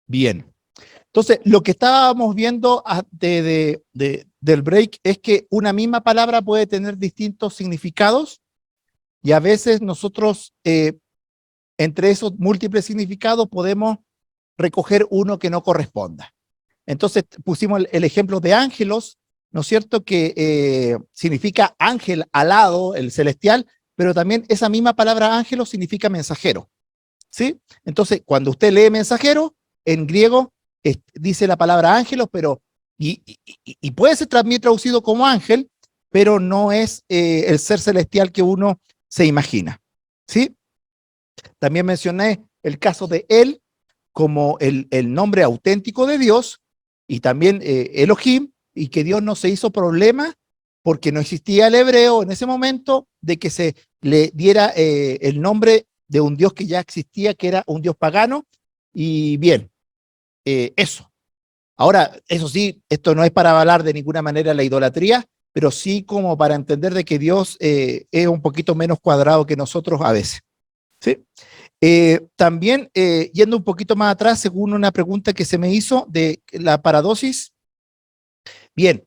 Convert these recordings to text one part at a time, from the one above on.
Bien. Entonces, lo que estábamos viendo antes del break es que una misma palabra puede tener distintos significados y a veces nosotros entre esos múltiples significados podemos recoger uno que no corresponda. Entonces pusimos el ejemplo de ángelos, ¿no es cierto? Que significa ángel alado, el celestial, pero también esa misma palabra ángelo significa mensajero, ¿sí? Entonces, cuando usted lee mensajero, en griego dice la palabra ángelos, pero y puede ser también traducido como ángel, pero no es el ser celestial que uno se imagina, ¿sí? También mencioné el caso de él como el nombre auténtico de Dios y también Elohim, y que Dios no se hizo problema porque no existía el hebreo en ese momento de que se le diera el nombre de un Dios que ya existía, que era un Dios pagano. Y bien, eso. Ahora, eso sí, esto no es para avalar de ninguna manera la idolatría, pero sí como para entender de que Dios es un poquito menos cuadrado que nosotros a veces. ¿Sí? También, yendo un poquito más atrás, según una pregunta que se me hizo de la paradosis, bien,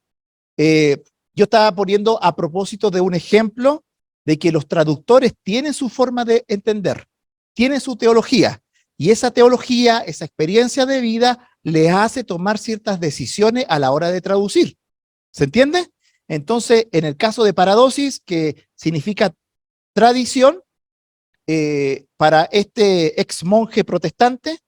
yo estaba poniendo a propósito de un ejemplo de que los traductores tienen su forma de entender, tienen su teología, y esa teología, esa experiencia de vida, les hace tomar ciertas decisiones a la hora de traducir. ¿Se entiende? Entonces, en el caso de paradosis, que significa tradición, para este ex monje protestante,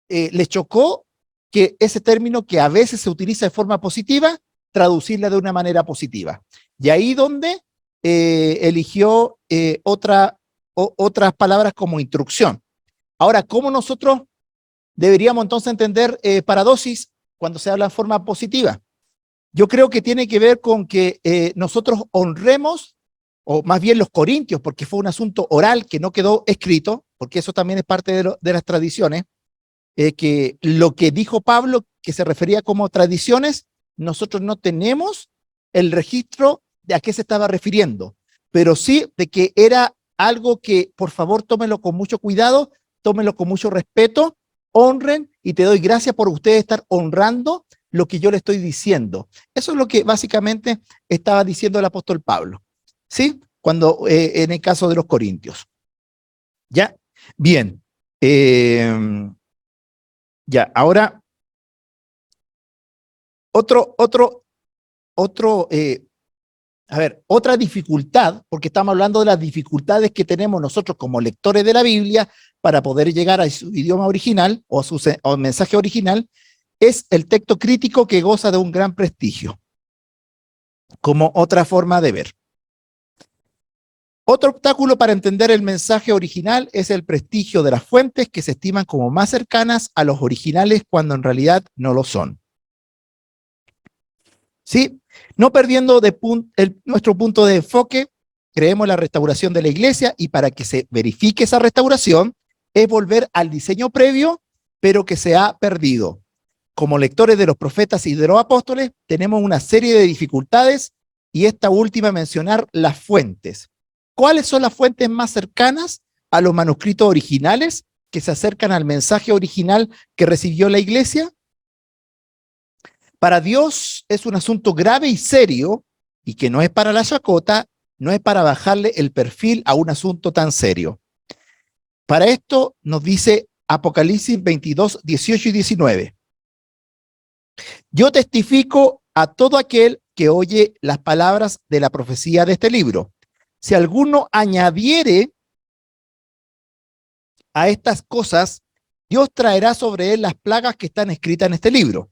le chocó que ese término que a veces se utiliza de forma positiva, traducirla de una manera positiva. Y ahí donde eligió otras palabras como instrucción. Ahora, ¿cómo nosotros deberíamos entonces entender paradosis cuando se habla en forma positiva? Yo creo que tiene que ver con que nosotros honremos, o más bien los corintios, porque fue un asunto oral que no quedó escrito, porque eso también es parte de las tradiciones, que lo que dijo Pablo, que se refería como tradiciones, nosotros no tenemos el registro de a qué se estaba refiriendo, pero sí de que era algo que, por favor, tómenlo con mucho cuidado, tómenlo con mucho respeto, honren, y te doy gracias por ustedes estar honrando lo que yo le estoy diciendo. Eso es lo que básicamente estaba diciendo el apóstol Pablo, ¿sí? Cuando en el caso de los corintios. ¿Ya? Bien. Ya, ahora, otro, otra dificultad, porque estamos hablando de las dificultades que tenemos nosotros como lectores de la Biblia para poder llegar a su idioma original o a su mensaje original, es el texto crítico que goza de un gran prestigio, como otra forma de ver. Otro obstáculo para entender el mensaje original es el prestigio de las fuentes que se estiman como más cercanas a los originales cuando en realidad no lo son. ¿Sí? No perdiendo nuestro punto de enfoque, creemos en la restauración de la iglesia, y para que se verifique esa restauración es volver al diseño previo, pero que se ha perdido. Como lectores de los profetas y de los apóstoles, tenemos una serie de dificultades, y esta última mencionar las fuentes. ¿Cuáles son las fuentes más cercanas a los manuscritos originales que se acercan al mensaje original que recibió la iglesia? Para Dios es un asunto grave y serio, y que no es para la chacota, no es para bajarle el perfil a un asunto tan serio. Para esto nos dice Apocalipsis 22, 18 y 19. Yo testifico a todo aquel que oye las palabras de la profecía de este libro. Si alguno añadiere a estas cosas, Dios traerá sobre él las plagas que están escritas en este libro.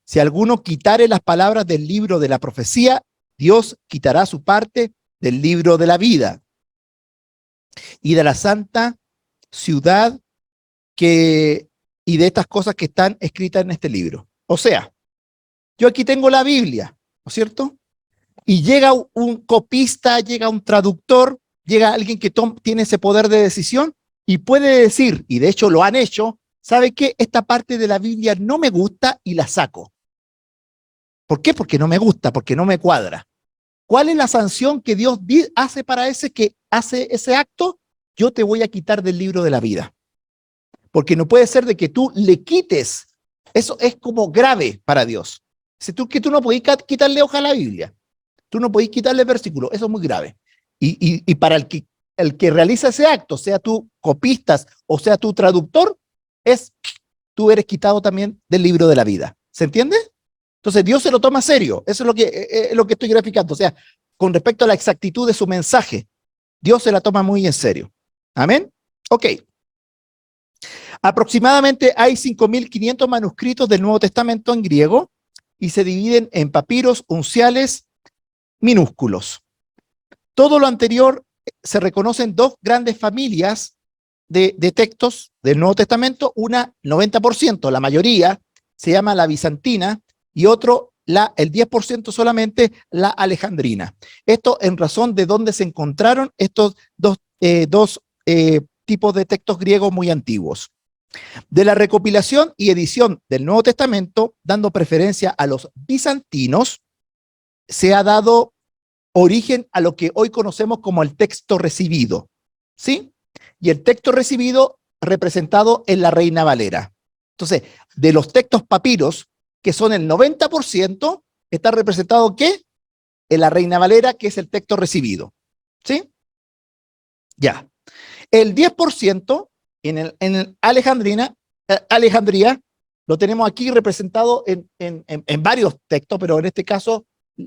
Si alguno quitare las palabras del libro de la profecía, Dios quitará su parte del libro de la vida y de la santa ciudad y de estas cosas que están escritas en este libro. O sea, yo aquí tengo la Biblia, ¿no es cierto? Y llega un copista, llega un traductor, llega alguien que tiene ese poder de decisión y puede decir, y de hecho lo han hecho, ¿sabe qué? Esta parte de la Biblia no me gusta y la saco. ¿Por qué? Porque no me gusta, porque no me cuadra. ¿Cuál es la sanción que Dios hace para ese que hace ese acto? Yo te voy a quitar del libro de la vida. porque no puede ser de que tú le quites. Eso es como grave para Dios. Que tú no podés quitarle hoja a la Biblia, tú no podés quitarle versículo, eso es muy grave. Y para el que realiza ese acto, sea tú copistas o sea tú traductor, tú eres quitado también del libro de la vida. ¿Se entiende? Entonces Dios se lo toma serio. Eso es lo que estoy graficando. O sea, con respecto a la exactitud de su mensaje, Dios se la toma muy en serio. Amén. Ok. Aproximadamente hay 5.500 manuscritos del Nuevo Testamento en griego y se dividen en papiros, unciales, minúsculos. Todo lo anterior se reconocen dos grandes familias de textos del Nuevo Testamento, una 90%, la mayoría, se llama la bizantina, y otro, el 10% solamente, la alejandrina. Esto en razón de dónde se encontraron estos dos tipos de textos griegos muy antiguos. De la recopilación y edición del Nuevo Testamento, dando preferencia a los bizantinos, se ha dado origen a lo que hoy conocemos como el texto recibido, ¿sí? Y el texto recibido representado en la Reina Valera. Entonces, de los textos papiros, que son el 90%, está representado ¿qué? En la Reina Valera, que es el texto recibido, ¿sí? Ya. El 10% en el Alejandría, lo tenemos aquí representado en varios textos, pero en este caso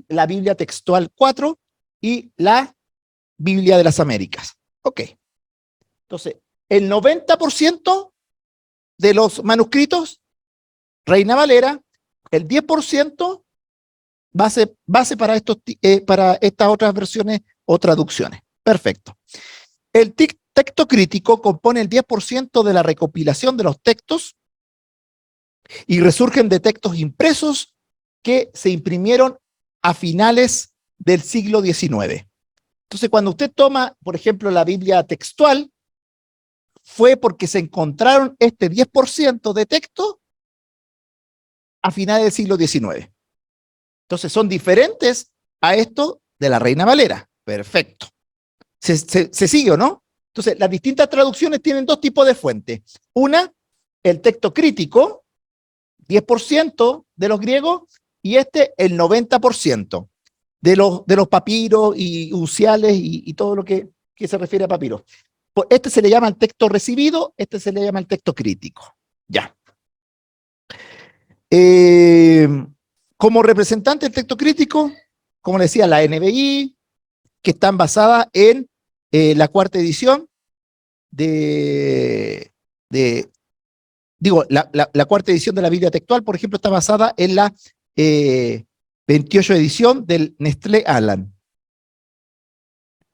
la Biblia textual 4 y la Biblia de las Américas. Ok. Entonces, el 90% de los manuscritos, Reina Valera, el 10% base para estas otras versiones o traducciones. Perfecto. El texto crítico compone el 10% de la recopilación de los textos y resurgen de textos impresos que se imprimieron a finales del siglo XIX. Entonces, cuando usted toma, por ejemplo, la Biblia textual, fue porque se encontraron este 10% de texto a finales del siglo XIX. Entonces, son diferentes a esto de la Reina Valera. Perfecto. ¿Se sigue o no? Entonces, las distintas traducciones tienen dos tipos de fuentes. Una, el texto crítico, 10% de los griegos, y el 90% de los papiros y unciales y todo lo que se refiere a papiros. Este se le llama el texto recibido, este se le llama el texto crítico. Ya. Como representante del texto crítico, como le decía, la NBI, que están basadas en la cuarta edición la cuarta edición de la Biblia textual, por ejemplo, está basada en la 28 edición del Nestlé Aland.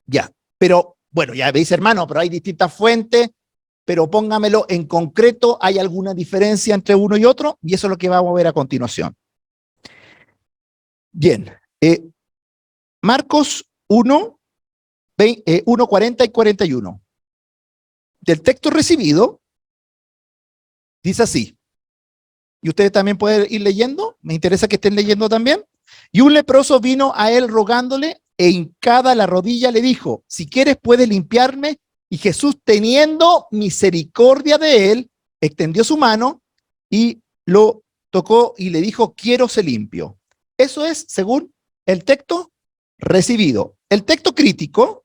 Ya, pero bueno, ya veis, hermano, pero hay distintas fuentes, pero póngamelo en concreto, ¿hay alguna diferencia entre uno y otro? Y eso es lo que vamos a ver a continuación. Bien, Marcos 1, 40 y 41. Del texto recibido, dice así, y ustedes también pueden ir leyendo, me interesa que estén leyendo también. Y un leproso vino a él rogándole, e hincada la rodilla le dijo, si quieres puedes limpiarme. Y Jesús, teniendo misericordia de él, extendió su mano y lo tocó y le dijo, quiero ser limpio. Eso es según el texto recibido. El texto crítico,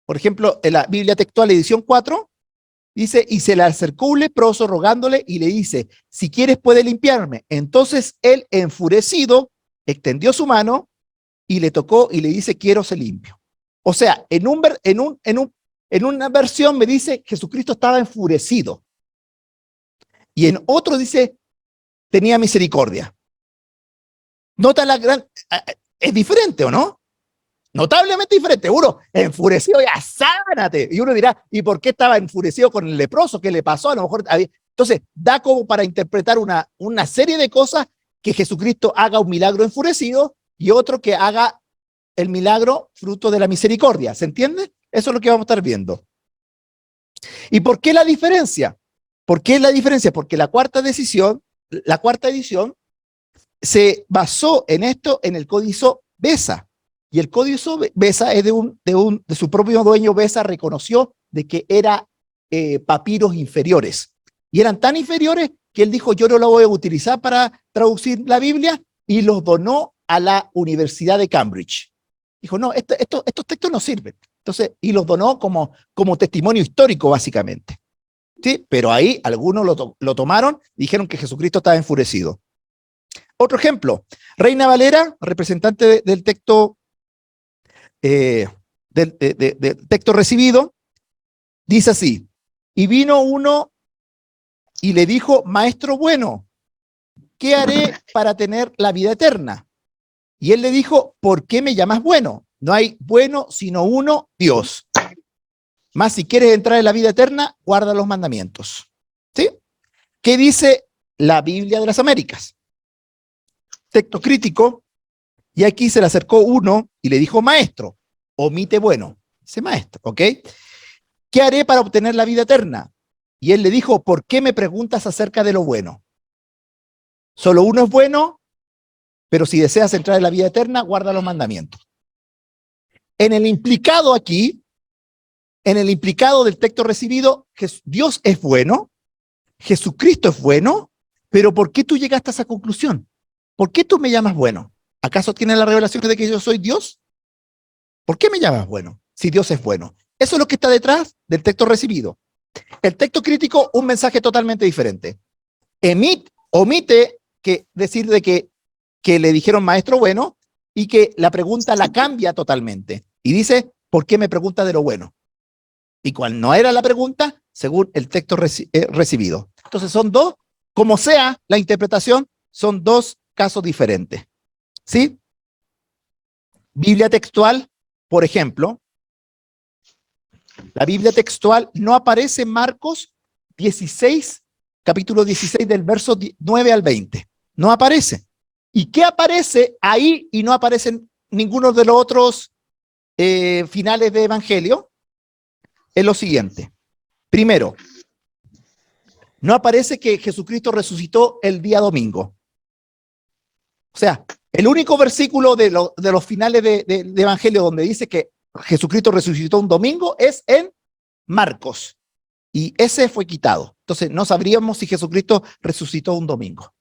por ejemplo, en la Biblia textual edición 4, dice, y se le acercó un leproso rogándole y le dice, si quieres puede limpiarme. Entonces él, enfurecido, extendió su mano y le tocó y le dice, quiero ser limpio. O sea, en una versión me dice, Jesucristo estaba enfurecido. Y en otro dice, tenía misericordia. Nota es diferente, ¿o no? Notablemente diferente. Uno enfurecido, ya sánate. Y uno dirá, ¿y por qué estaba enfurecido con el leproso? ¿Qué le pasó? A lo mejor. Entonces, da como para interpretar una serie de cosas, que Jesucristo haga un milagro enfurecido y otro que haga el milagro fruto de la misericordia. ¿Se entiende? Eso es lo que vamos a estar viendo. ¿Y por qué la diferencia? ¿Por qué la diferencia? Porque la cuarta edición se basó en esto, en el códice Besa. Y el códice Besa es de su propio dueño. Besa reconoció de que era papiros inferiores. y eran tan inferiores que él dijo, yo no lo voy a utilizar para traducir la Biblia, y los donó a la Universidad de Cambridge. Dijo, no, estos textos no sirven. Entonces, y los donó como testimonio histórico, básicamente. ¿Sí? Pero ahí algunos lo tomaron y dijeron que Jesucristo estaba enfurecido. Otro ejemplo, Reina Valera, representante del texto, del texto recibido, dice así, y vino uno y le dijo, maestro bueno, ¿qué haré para tener la vida eterna? Y él le dijo, ¿por qué me llamas bueno? No hay bueno sino uno, Dios. Más si quieres entrar en la vida eterna, guarda los mandamientos. ¿Sí? ¿Qué dice la Biblia de las Américas? Texto crítico, y aquí se le acercó uno y le dijo, maestro, omite bueno. Dice maestro, ¿ok? ¿Qué haré para obtener la vida eterna? Y él le dijo, ¿por qué me preguntas acerca de lo bueno? Solo uno es bueno, pero si deseas entrar en la vida eterna, guarda los mandamientos. En el implicado aquí, en el implicado del texto recibido, Dios es bueno, Jesucristo es bueno, pero ¿por qué tú llegaste a esa conclusión? ¿Por qué tú me llamas bueno? ¿Acaso tienes la revelación de que yo soy Dios? ¿Por qué me llamas bueno si Dios es bueno? Eso es lo que está detrás del texto recibido. El texto crítico, un mensaje totalmente diferente. Omite decir de que le dijeron maestro bueno y que la pregunta la cambia totalmente. Y dice, ¿por qué me pregunta de lo bueno? Y cuál no era la pregunta, según el texto recibido. Entonces son dos, como sea la interpretación, son dos casos diferentes. ¿Sí? Biblia textual, por ejemplo, la Biblia textual no aparece en Marcos 16, capítulo 16 del verso 9 al 20. No aparece. ¿Y qué aparece ahí y no aparece en ninguno de los otros finales de Evangelio? Es lo siguiente. Primero, no aparece que Jesucristo resucitó el día domingo. O sea, el único versículo de los finales de Evangelio donde dice que Jesucristo resucitó un domingo es en Marcos. Y ese fue quitado. Entonces, no sabríamos si Jesucristo resucitó un domingo.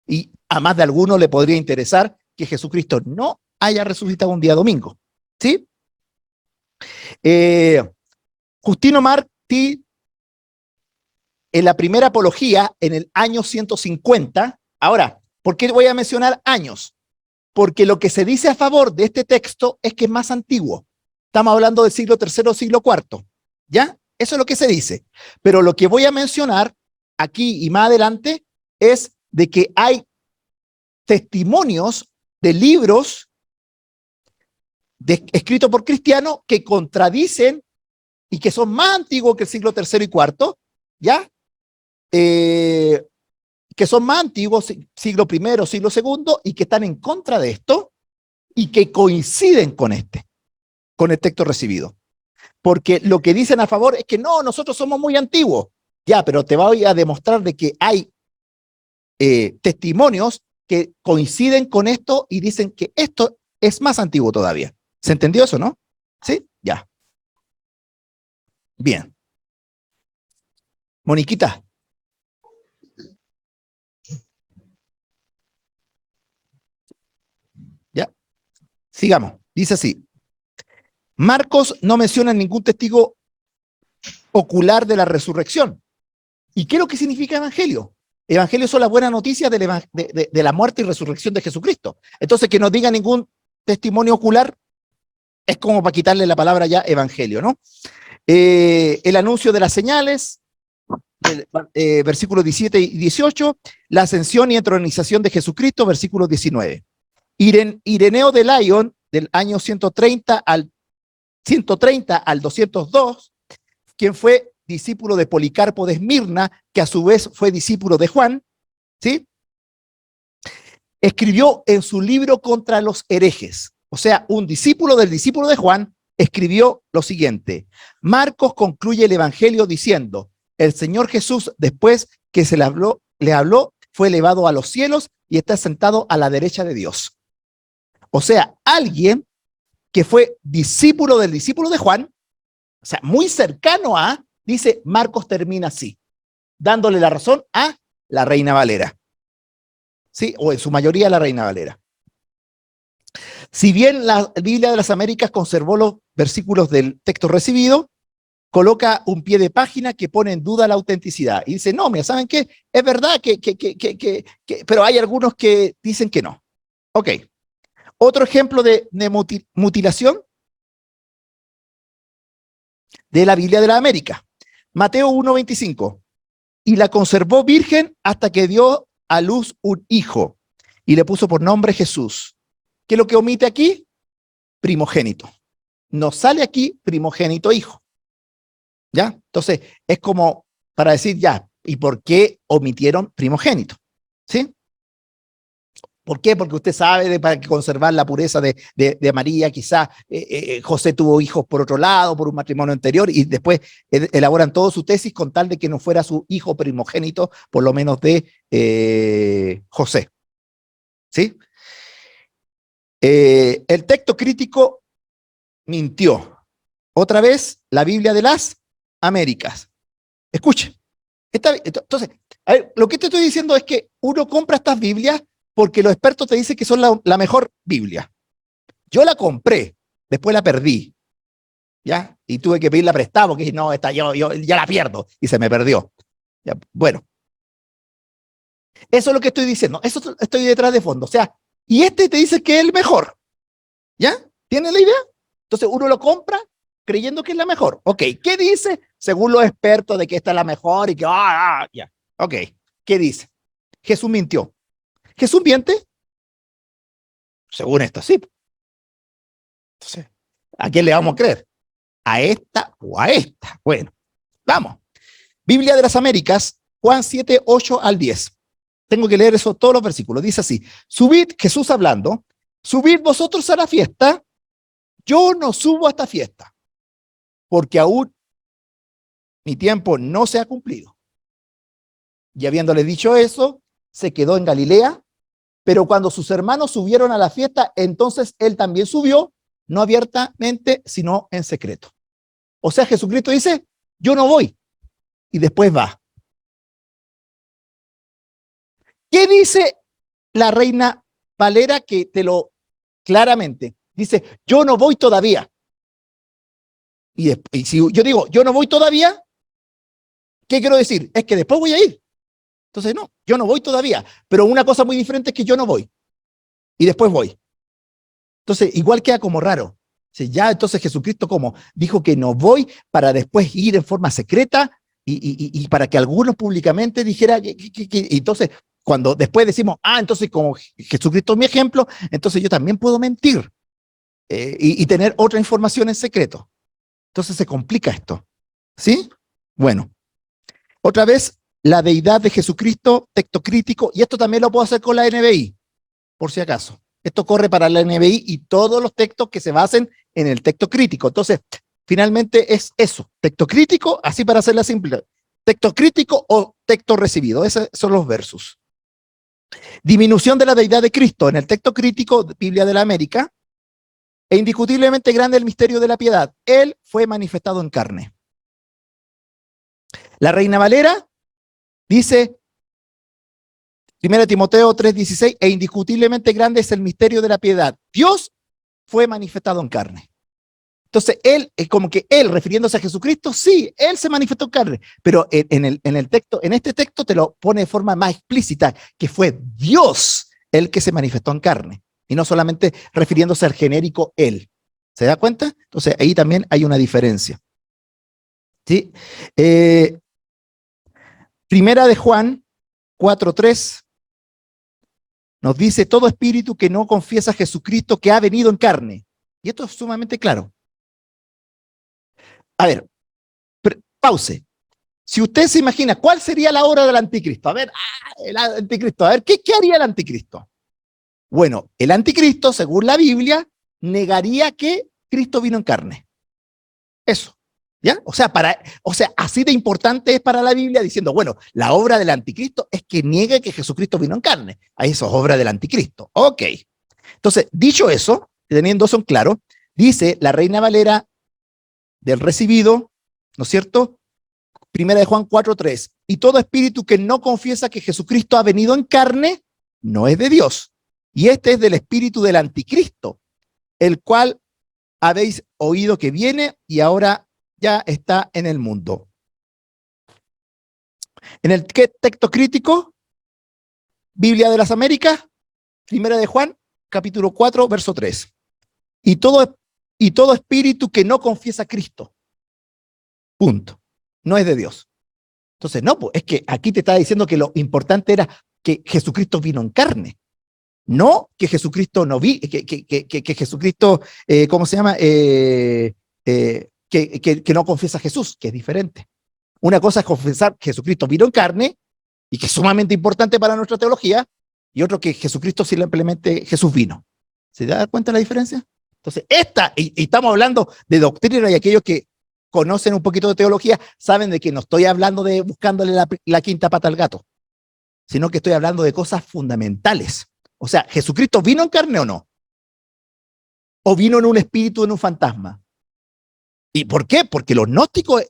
Y a más de alguno le podría interesar que Jesucristo no haya resucitado un día domingo. ¿Sí? Justino Martí, en la primera apología, en el año 150, ahora, ¿por qué voy a mencionar años? Porque lo que se dice a favor de este texto es que es más antiguo. Estamos hablando del siglo III o siglo IV. ¿Ya? Eso es lo que se dice. Pero lo que voy a mencionar aquí y más adelante es de que hay testimonios de libros escritos por cristianos que contradicen y que son más antiguos que el siglo III y IV, ¿ya? Que son más antiguos, siglo I, siglo II, y que están en contra de esto y que coinciden con el texto recibido. Porque lo que dicen a favor es que no, nosotros somos muy antiguos. Ya, pero te voy a demostrar de que hay testimonios que coinciden con esto y dicen que esto es más antiguo todavía. ¿Se entendió eso, no? ¿Sí? Ya. Bien. Moniquita. Ya. Sigamos. Dice así. Marcos no menciona ningún testigo ocular de la resurrección. ¿Y qué es lo que significa evangelio? Evangelio son las buenas noticias de la muerte y resurrección de Jesucristo. Entonces, que no diga ningún testimonio ocular es como para quitarle la palabra ya evangelio, ¿no? El anuncio de las señales, versículos 17 y 18, la ascensión y entronización de Jesucristo, versículo 19. Ireneo de Lyon, del año 130 al 202, quien fue discípulo de Policarpo de Esmirna, que a su vez fue discípulo de Juan, ¿sí? Escribió en su libro contra los herejes. O sea, un discípulo del discípulo de Juan escribió lo siguiente. Marcos concluye el evangelio diciendo, el Señor Jesús, después que se le habló, fue elevado a los cielos y está sentado a la derecha de Dios. O sea, alguien que fue discípulo del discípulo de Juan, o sea, muy cercano a, dice, Marcos termina así. dándole la razón a la Reina Valera. ¿Sí? O en su mayoría la Reina Valera. Si bien la Biblia de las Américas conservó los versículos del texto recibido, coloca un pie de página que pone en duda la autenticidad. Y dice, no, mira, ¿saben qué? Es verdad pero hay algunos que dicen que no. Ok. Otro ejemplo de mutilación de la Biblia de la América. Mateo 1:25. Y la conservó virgen hasta que dio a luz un hijo y le puso por nombre Jesús. ¿Qué es lo que omite aquí? Primogénito. No sale aquí primogénito hijo. ¿Ya? Entonces, es como para decir ya, ¿y por qué omitieron primogénito? ¿Sí? ¿Por qué? Porque usted sabe, para conservar la pureza de María, quizá José tuvo hijos por otro lado, por un matrimonio anterior, y después elaboran todo su tesis con tal de que no fuera su hijo primogénito, por lo menos de José. ¿Sí? El texto crítico mintió. Otra vez, la Biblia de las Américas. Escuche. Entonces, a ver, lo que te estoy diciendo es que uno compra estas Biblias porque los expertos te dicen que son la mejor Biblia. Yo la compré, después la perdí, ¿ya? Y tuve que pedirla prestada porque no, yo ya la pierdo y se me perdió. ¿Ya? Bueno, eso es lo que estoy diciendo, eso estoy detrás de fondo. O sea, y este te dice que es el mejor, ¿ya? ¿Tiene la idea? Entonces uno lo compra creyendo que es la mejor. Ok, ¿qué dice? Según los expertos de que esta es la mejor y que, ya. Ok, ¿qué dice? Jesús mintió. ¿Jesús miente? Según esto, sí. Entonces, ¿a quién le vamos a creer? ¿A esta o a esta? Bueno, vamos. Biblia de las Américas, Juan 7, 8 al 10. Tengo que leer eso, todos los versículos. Dice así, subid, Jesús hablando, subid vosotros a la fiesta, yo no subo a esta fiesta, porque aún mi tiempo no se ha cumplido. Y habiéndole dicho eso, se quedó en Galilea, pero cuando sus hermanos subieron a la fiesta, entonces él también subió, no abiertamente, sino en secreto. O sea, Jesucristo dice, yo no voy, y después va. ¿Qué dice la Reina Valera? Que te lo claramente dice, yo no voy todavía. Y si yo digo, yo no voy todavía, ¿qué quiero decir? Es que después voy a ir. Entonces, no, yo no voy todavía. Pero una cosa muy diferente es que yo no voy y después voy. Entonces, igual queda como raro. Ya entonces Jesucristo como dijo que no voy para después ir en forma secreta y para que algunos públicamente dijera que entonces cuando después decimos, entonces como Jesucristo es mi ejemplo, entonces yo también puedo mentir y tener otra información en secreto. Entonces se complica esto. ¿Sí? Bueno, otra vez, la deidad de Jesucristo, texto crítico, y esto también lo puedo hacer con la NBI, por si acaso. Esto corre para la NBI y todos los textos que se basen en el texto crítico. Entonces, finalmente es eso, texto crítico, así para hacerla simple. Texto crítico o texto recibido, esos son los versos. Disminución de la deidad de Cristo en el texto crítico, Biblia de la América, e indiscutiblemente grande el misterio de la piedad. Él fue manifestado en carne. La Reina Valera dice, 1 Timoteo 3:16, e indiscutiblemente grande es el misterio de la piedad. Dios fue manifestado en carne. Entonces, él, es como que él, refiriéndose a Jesucristo, sí, él se manifestó en carne, pero en el texto, en este texto te lo pone de forma más explícita, que fue Dios el que se manifestó en carne, y no solamente refiriéndose al genérico él. ¿Se da cuenta? Entonces, ahí también hay una diferencia. ¿Sí? Primera de Juan 4:3 nos dice, todo espíritu que no confiesa a Jesucristo que ha venido en carne. Y esto es sumamente claro. A ver, pause. Si usted se imagina, ¿cuál sería la obra del anticristo? A ver, el anticristo, a ver, ¿qué haría el anticristo? Bueno, el anticristo, según la Biblia, negaría que Cristo vino en carne. Eso. ¿Ya? O sea, así de importante es para la Biblia diciendo, bueno, la obra del anticristo es que niegue que Jesucristo vino en carne. Ahí eso es obra del anticristo. Ok. Entonces, dicho eso, teniendo eso en claro, dice la Reina Valera del recibido, ¿no es cierto? Primera de Juan 4:3. y todo espíritu que no confiesa que Jesucristo ha venido en carne, no es de Dios. Y este es del espíritu del anticristo, el cual habéis oído que viene y ahora ya está en el mundo. En el texto crítico, Biblia de las Américas, Primera de Juan, capítulo 4, verso 3. Y todo espíritu que no confiesa a Cristo, punto, no es de Dios. Entonces, no, pues, es que aquí te está diciendo que lo importante era que Jesucristo vino en carne, no que Jesucristo no vi, que Jesucristo, ¿cómo se llama? Que no confiesa a Jesús, que es diferente. Una cosa es confesar que Jesucristo vino en carne, y que es sumamente importante para nuestra teología, y otro que Jesucristo simplemente Jesús vino. ¿Se da cuenta la diferencia? Entonces, y estamos hablando de doctrina, y aquellos que conocen un poquito de teología saben de que no estoy hablando de buscándole la quinta pata al gato, sino que estoy hablando de cosas fundamentales. O sea, ¿Jesucristo vino en carne o no? ¿O vino en un espíritu, en un fantasma? ¿Y por qué? Porque los gnósticos,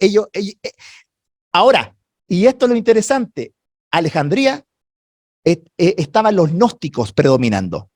ahora, y esto es lo interesante, Alejandría estaban los gnósticos predominando.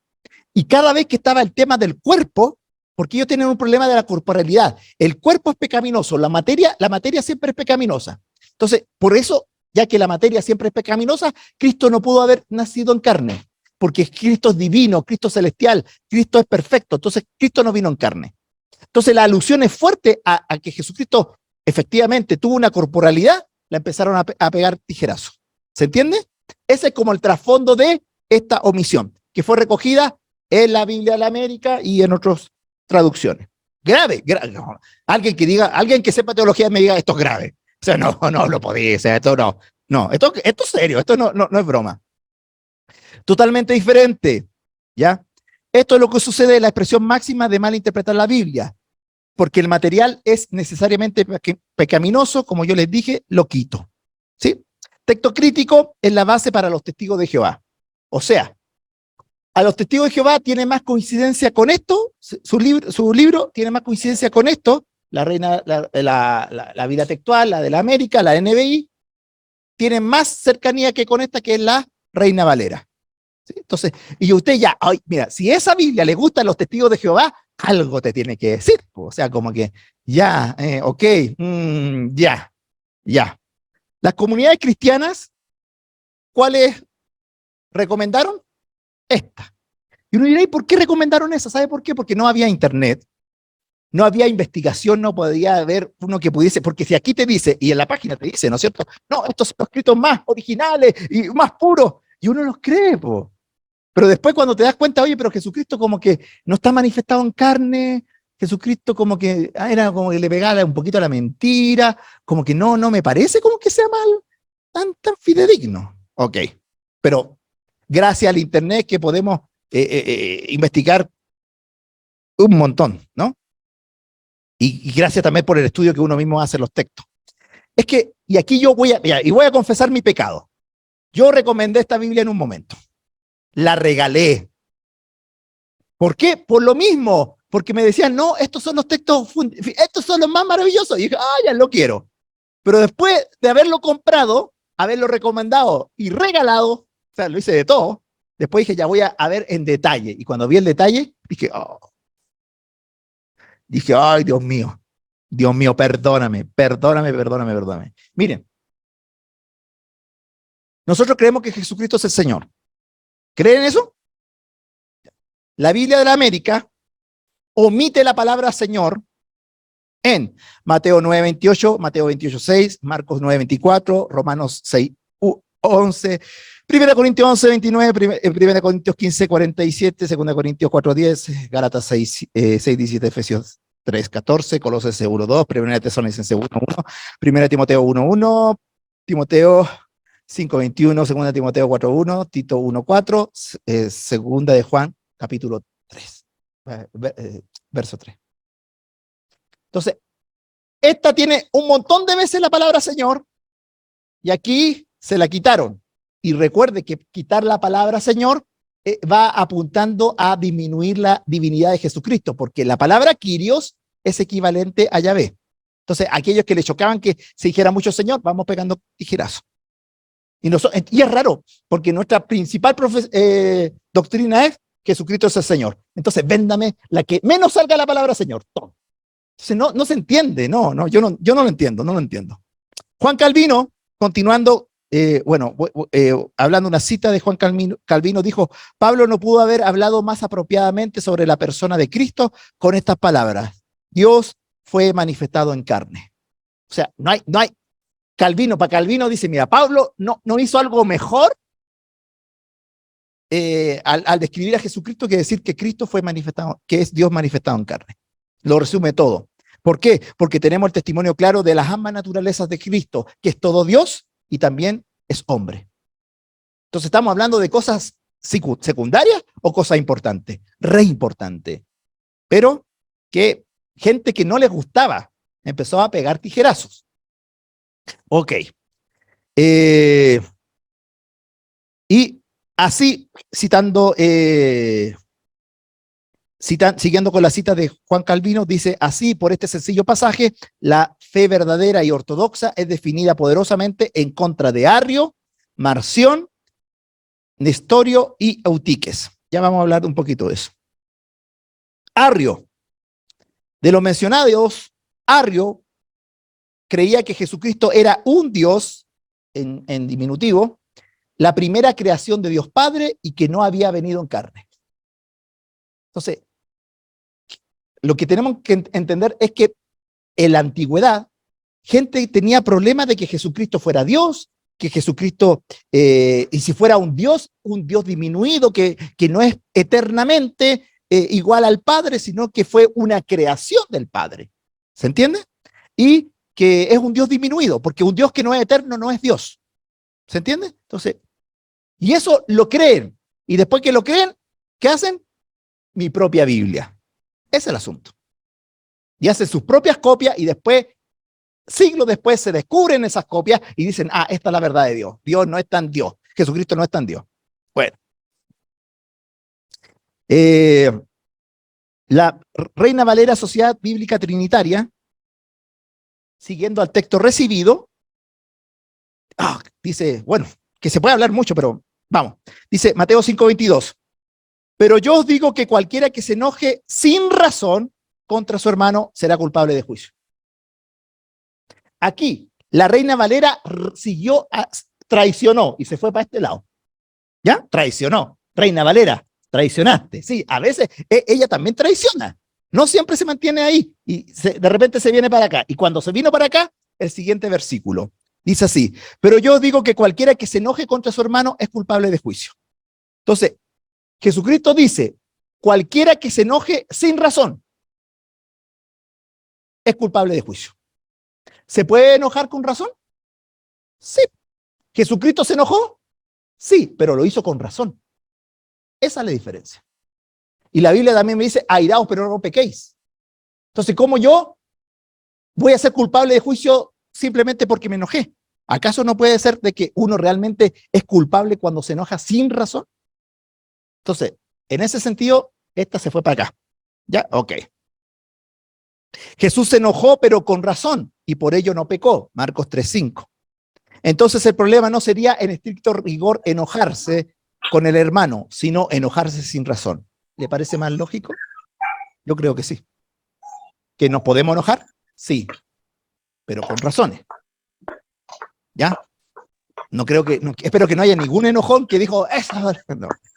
Y cada vez que estaba el tema del cuerpo, porque ellos tienen un problema de la corporalidad, el cuerpo es pecaminoso, la materia siempre es pecaminosa. Entonces, por eso, ya que la materia siempre es pecaminosa, Cristo no pudo haber nacido en carne, porque Cristo es divino, Cristo es celestial, Cristo es perfecto, entonces Cristo no vino en carne. Entonces la alusión es fuerte a que Jesucristo efectivamente tuvo una corporalidad, la empezaron a pegar tijerazos. ¿Se entiende? Ese es como el trasfondo de esta omisión, que fue recogida en la Biblia de la América y en otras traducciones. Grave. No. Alguien que sepa teología me diga esto es grave. O sea, no lo podía, o sea, esto no. No, esto es serio, esto no es broma. Totalmente diferente, ¿ya? Esto es lo que sucede en la expresión máxima de malinterpretar la Biblia, porque el material es necesariamente pecaminoso, como yo les dije, lo quito, ¿sí? Texto crítico es la base para los testigos de Jehová. O sea, a los testigos de Jehová tiene más coincidencia con esto, su libro tiene más coincidencia con esto, la vida textual, la de la América, la NBI, tiene más cercanía que con esta, que es la Reina Valera. ¿Sí? Entonces, y usted ya, ay, mira, si esa Biblia le gustan los testigos de Jehová, algo te tiene que decir. O sea, como que, ya, ok, ya. Las comunidades cristianas, ¿cuáles recomendaron? Esta. Y uno dirá, ¿y por qué recomendaron esa? ¿Sabe por qué? Porque no había internet, no había investigación, no podía haber uno que pudiese, porque si aquí te dice, y en la página te dice, ¿no es cierto? No, estos son los escritos más originales y más puros, y uno los cree, po. Pero después cuando te das cuenta, oye, pero Jesucristo como que no está manifestado en carne, Jesucristo como que era como que le pegaba un poquito a la mentira, como que no me parece como que sea tan fidedigno. Ok, pero gracias al internet que podemos investigar un montón, ¿no? Y gracias también por el estudio que uno mismo hace los textos. Es que, y aquí yo voy a confesar mi pecado. Yo recomendé esta Biblia en un momento. La regalé. ¿Por qué? Por lo mismo, porque me decían, no, estos son los textos, estos son los más maravillosos. Y dije, ya lo quiero. Pero después de haberlo comprado, haberlo recomendado y regalado, o sea, lo hice de todo, después dije, ya voy a ver en detalle. Y cuando vi el detalle, dije, ay, Dios mío, perdóname. Miren, nosotros creemos que Jesucristo es el Señor. ¿Creen eso? La Biblia de la América omite la palabra Señor en Mateo 9:28, Mateo 28:6, Marcos 9:24, Romanos 6:11, 1 Corintios 11:29, 1 Corintios 15:47, 2 Corintios 4:10, Gálatas 6:17, Efesios 3:14, Colosenses 1:2, 1 Tesalonicenses 1:1, 1 Timoteo 1:1, Timoteo 5:21, 2 Timoteo 4:1, Tito 1:4, segunda de Juan, capítulo 3, verso 3. Entonces, esta tiene un montón de veces la palabra Señor, y aquí se la quitaron. Y recuerde que quitar la palabra Señor va apuntando a disminuir la divinidad de Jesucristo, porque la palabra Kyrios es equivalente a Yahvé. Entonces, aquellos que les chocaban que se dijera mucho Señor, vamos pegando tijerazo. Y es raro, porque nuestra principal doctrina es Jesucristo es el Señor. Entonces, véndame la que menos salga la palabra Señor. Todo. Entonces, no se entiende, yo no lo entiendo, no lo entiendo. Juan Calvino, continuando, hablando una cita de Juan Calvino, dijo, Pablo no pudo haber hablado más apropiadamente sobre la persona de Cristo con estas palabras. Dios fue manifestado en carne. O sea, no hay, para Calvino dice, mira, Pablo no hizo algo mejor al describir a Jesucristo que decir que Cristo fue manifestado, que es Dios manifestado en carne. Lo resume todo. ¿Por qué? Porque tenemos el testimonio claro de las ambas naturalezas de Cristo, que es todo Dios y también es hombre. Entonces estamos hablando de cosas secundarias o cosas importantes, re importantes. Pero que gente que no les gustaba empezó a pegar tijerazos. Ok. Y así, siguiendo con la cita de Juan Calvino, dice, así por este sencillo pasaje, la fe verdadera y ortodoxa es definida poderosamente en contra de Arrio, Marción, Nestorio y Eutiques. Ya vamos a hablar un poquito de eso. Arrio. De los mencionados, Arrio creía que Jesucristo era un Dios, en diminutivo, la primera creación de Dios Padre y que no había venido en carne. Entonces, lo que tenemos que entender es que en la antigüedad, gente tenía problemas de que Jesucristo fuera Dios, que Jesucristo, y si fuera un Dios disminuido, que no es eternamente igual al Padre, sino que fue una creación del Padre. ¿Se entiende? Y que es un Dios disminuido, porque un Dios que no es eterno no es Dios. ¿Se entiende? Entonces, y eso lo creen. Y después que lo creen, ¿qué hacen? Mi propia Biblia. Ese es el asunto. Y hacen sus propias copias y después, siglos después, se descubren esas copias y dicen, esta es la verdad de Dios. Dios no es tan Dios. Jesucristo no es tan Dios. Bueno. La Reina Valera Sociedad Bíblica Trinitaria, siguiendo al texto recibido, dice, bueno, que se puede hablar mucho, pero vamos. Dice Mateo 5:22. Pero yo os digo que cualquiera que se enoje sin razón contra su hermano será culpable de juicio. Aquí, la Reina Valera traicionó y se fue para este lado. ¿Ya? Traicionó. Reina Valera, traicionaste. Sí, a veces ella también traiciona. No siempre se mantiene ahí y de repente se viene para acá. Y cuando se vino para acá, el siguiente versículo dice así, pero yo os digo que cualquiera que se enoje contra su hermano es culpable de juicio. Entonces, Jesucristo dice, cualquiera que se enoje sin razón es culpable de juicio. ¿Se puede enojar con razón? Sí. ¿Jesucristo se enojó? Sí, pero lo hizo con razón. Esa es la diferencia. Y la Biblia también me dice, airaos, pero no pequéis. Entonces, ¿cómo yo voy a ser culpable de juicio simplemente porque me enojé? ¿Acaso no puede ser de que uno realmente es culpable cuando se enoja sin razón? Entonces, en ese sentido, esta se fue para acá. ¿Ya? Ok. Jesús se enojó, pero con razón, y por ello no pecó. Marcos 3:5. Entonces, el problema no sería en estricto rigor enojarse con el hermano, sino enojarse sin razón. ¿Le parece más lógico? Yo creo que sí. ¿Que nos podemos enojar? Sí, pero con razones. ¿Ya? Espero que no haya ningún enojón que dijo,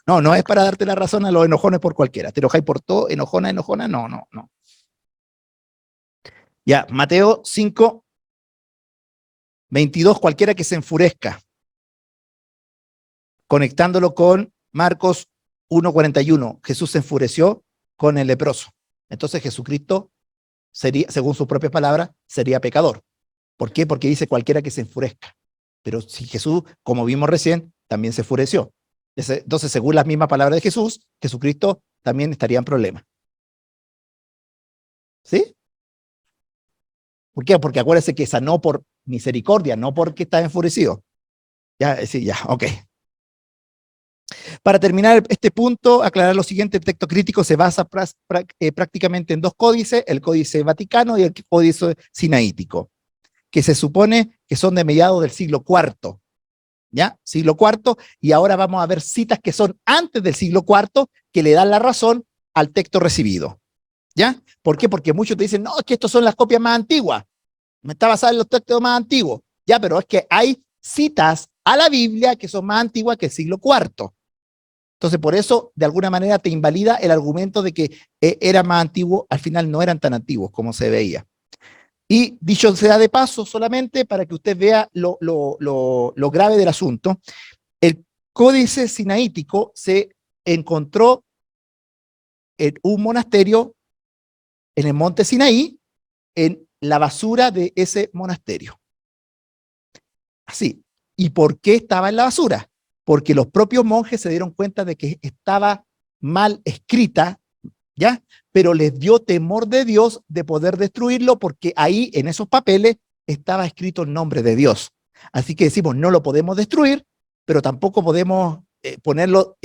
no es para darte la razón a los enojones por cualquiera. Te enojáis por todo, enojona, no. Ya, Mateo 5:22, cualquiera que se enfurezca, conectándolo con Marcos 1:41, Jesús se enfureció con el leproso. Entonces Jesucristo sería, según sus propias palabras, sería pecador. ¿Por qué? Porque dice cualquiera que se enfurezca. Pero si Jesús, como vimos recién, también se enfureció. Entonces, según las mismas palabras de Jesús, Jesucristo también estaría en problema. ¿Sí? ¿Por qué? Porque acuérdense que sanó por misericordia, no porque estaba enfurecido. Ya, sí, ya, ok. Para terminar este punto, aclarar lo siguiente, el texto crítico se basa prácticamente en dos códices, el Códice Vaticano y el Códice Sinaítico, que se supone que son de mediados del siglo IV. ¿ya? Siglo IV, y ahora vamos a ver citas que son antes del siglo IV que le dan la razón al texto recibido, ¿ya? ¿Por qué? Porque muchos te dicen, no, es que estas son las copias más antiguas, me está basado en los textos más antiguos, ya, pero es que hay citas a la Biblia que son más antiguas que el siglo IV. Entonces, por eso, de alguna manera, te invalida el argumento de que era más antiguo, al final no eran tan antiguos como se veía. Y dicho sea de paso, solamente para que usted vea lo grave del asunto, el códice sinaítico se encontró en un monasterio en el monte Sinaí, en la basura de ese monasterio. Así. ¿Y por qué estaba en la basura? Porque los propios monjes se dieron cuenta de que estaba mal escrita, ¿ya? Pero les dio temor de Dios de poder destruirlo porque ahí en esos papeles estaba escrito el nombre de Dios. Así que decimos, no lo podemos destruir, pero tampoco podemos ponerlo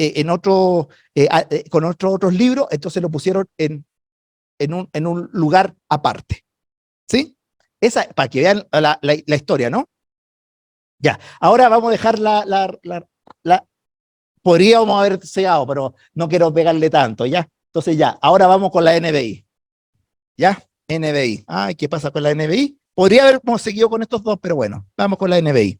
con otros libros, entonces lo pusieron en un lugar aparte. ¿Sí? Esa, para que vean la historia, ¿no? Ya, ahora vamos a dejar podríamos haber sellado, pero no quiero pegarle tanto, ¿ya? Entonces ya, ahora vamos con la NBI. ¿Ya? NBI. Ay, ¿qué pasa con la NBI? Podría habernos seguido con estos dos, pero bueno, vamos con la NBI.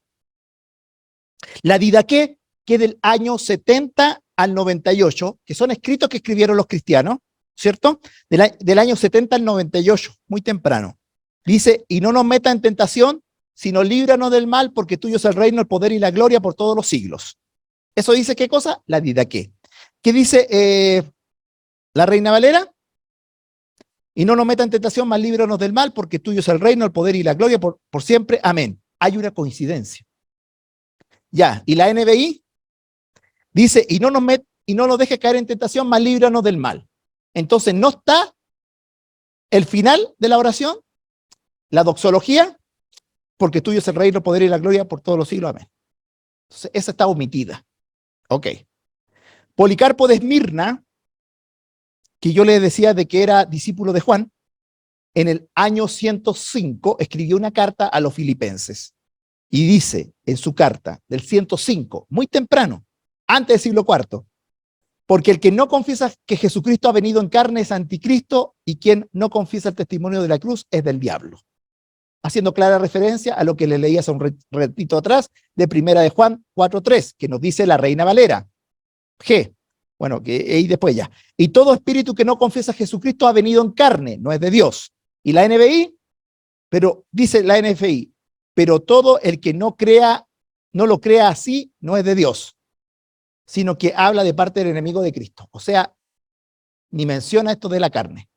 La Didaqué, que es del año 70 al 98, que son escritos que escribieron los cristianos, ¿cierto? Del año 70 al 98, muy temprano. Dice, y no nos meta en tentación, sino líbranos del mal, porque tuyo es el reino, el poder y la gloria por todos los siglos. Eso dice, ¿qué cosa? La Didaqué. ¿Qué dice la Reina Valera? Y no nos meta en tentación, mas líbranos del mal, porque tuyo es el reino, el poder y la gloria por siempre. Amén. Hay una coincidencia. Ya, y la NBI dice, y no nos deje caer en tentación, mas líbranos del mal. Entonces, no está el final de la oración, la doxología, porque tuyo es el reino, el poder y la gloria por todos los siglos. Amén. Entonces, esa está omitida. Ok. Policarpo de Esmirna, que yo le decía de que era discípulo de Juan, en el año 105 escribió una carta a los filipenses y dice en su carta del 105, muy temprano, antes del siglo IV, porque el que no confiesa que Jesucristo ha venido en carne es anticristo y quien no confiesa el testimonio de la cruz es del diablo. Haciendo clara referencia a lo que le leí hace un ratito atrás de Primera de Juan 4:3, que nos dice la Reina Valera. G. Bueno, y después ya. Y todo espíritu que no confiesa a Jesucristo ha venido en carne, no es de Dios. Y la NBI, pero dice la NFI, pero todo el que no lo crea así, no es de Dios, sino que habla de parte del enemigo de Cristo. O sea, ni menciona esto de la carne.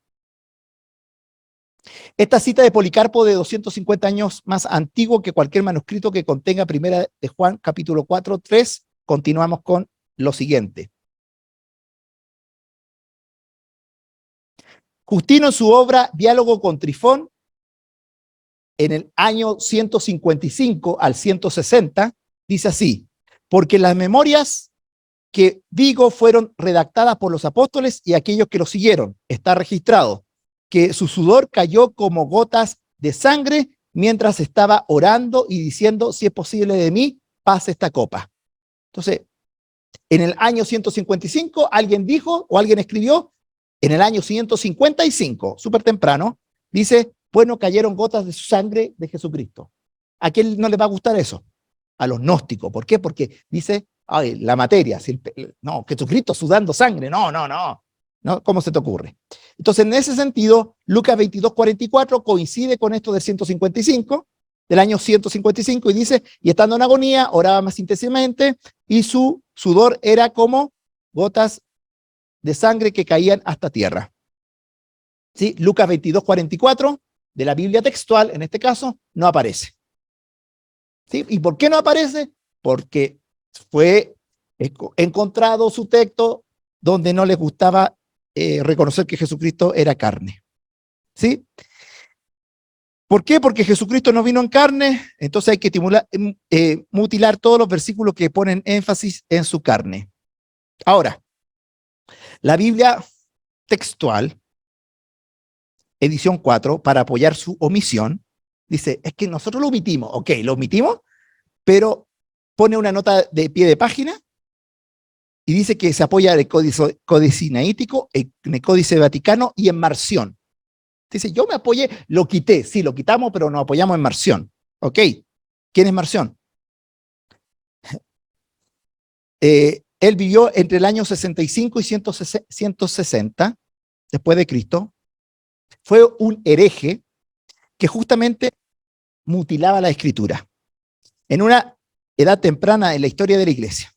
Esta cita de Policarpo de 250 años más antiguo que cualquier manuscrito que contenga Primera de Juan, capítulo 4:3. Continuamos con lo siguiente. Justino en su obra Diálogo con Trifón, en el año 155 al 160, dice así, porque las memorias que digo fueron redactadas por los apóstoles y aquellos que lo siguieron. Está registrado que su sudor cayó como gotas de sangre mientras estaba orando y diciendo, si es posible de mí, pase esta copa. Entonces, en el año 155, alguien dijo o alguien escribió, en el año 155, súper temprano, dice, bueno, cayeron gotas de su sangre de Jesucristo. ¿A quién no le va a gustar eso? A los gnósticos. ¿Por qué? Porque dice, ay, la materia, no, Jesucristo sudando sangre, no, ¿no? ¿Cómo se te ocurre? Entonces, en ese sentido, Lucas 22:44 coincide con esto del 155, del año 155, y dice, y estando en agonía, oraba más intensamente, y su sudor era como gotas de sangre que caían hasta tierra. ¿Sí? Lucas 22:44, de la Biblia textual, en este caso, no aparece. ¿Sí? ¿Y por qué no aparece? Porque fue encontrado su texto donde no les gustaba reconocer que Jesucristo era carne. ¿Sí? ¿Por qué? Porque Jesucristo no vino en carne, entonces hay que mutilar todos los versículos que ponen énfasis en su carne. Ahora, la Biblia textual, edición 4, para apoyar su omisión, dice, es que nosotros lo omitimos. Ok, lo omitimos, pero pone una nota de pie de página y dice que se apoya en el Códice Sinaítico, en el Códice Vaticano y en Marción. Dice, yo me apoyé, lo quité, sí, lo quitamos, pero nos apoyamos en Marción. Ok, ¿quién es Marción? Él vivió entre el año 65 y 160 después de Cristo. Fue un hereje que justamente mutilaba la escritura en una edad temprana en la historia de la iglesia.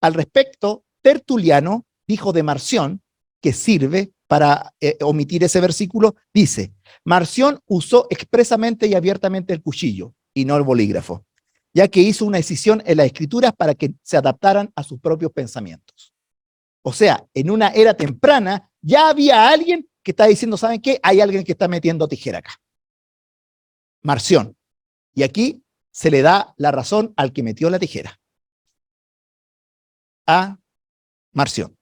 Al respecto, Tertuliano dijo de Marción, que sirve para omitir ese versículo, dice, Marción usó expresamente y abiertamente el cuchillo y no el bolígrafo, ya que hizo una decisión en las escrituras para que se adaptaran a sus propios pensamientos. O sea, en una era temprana ya había alguien que está diciendo, ¿saben qué? Hay alguien que está metiendo tijera acá. Marción. Y aquí se le da la razón al que metió la tijera. A Marción.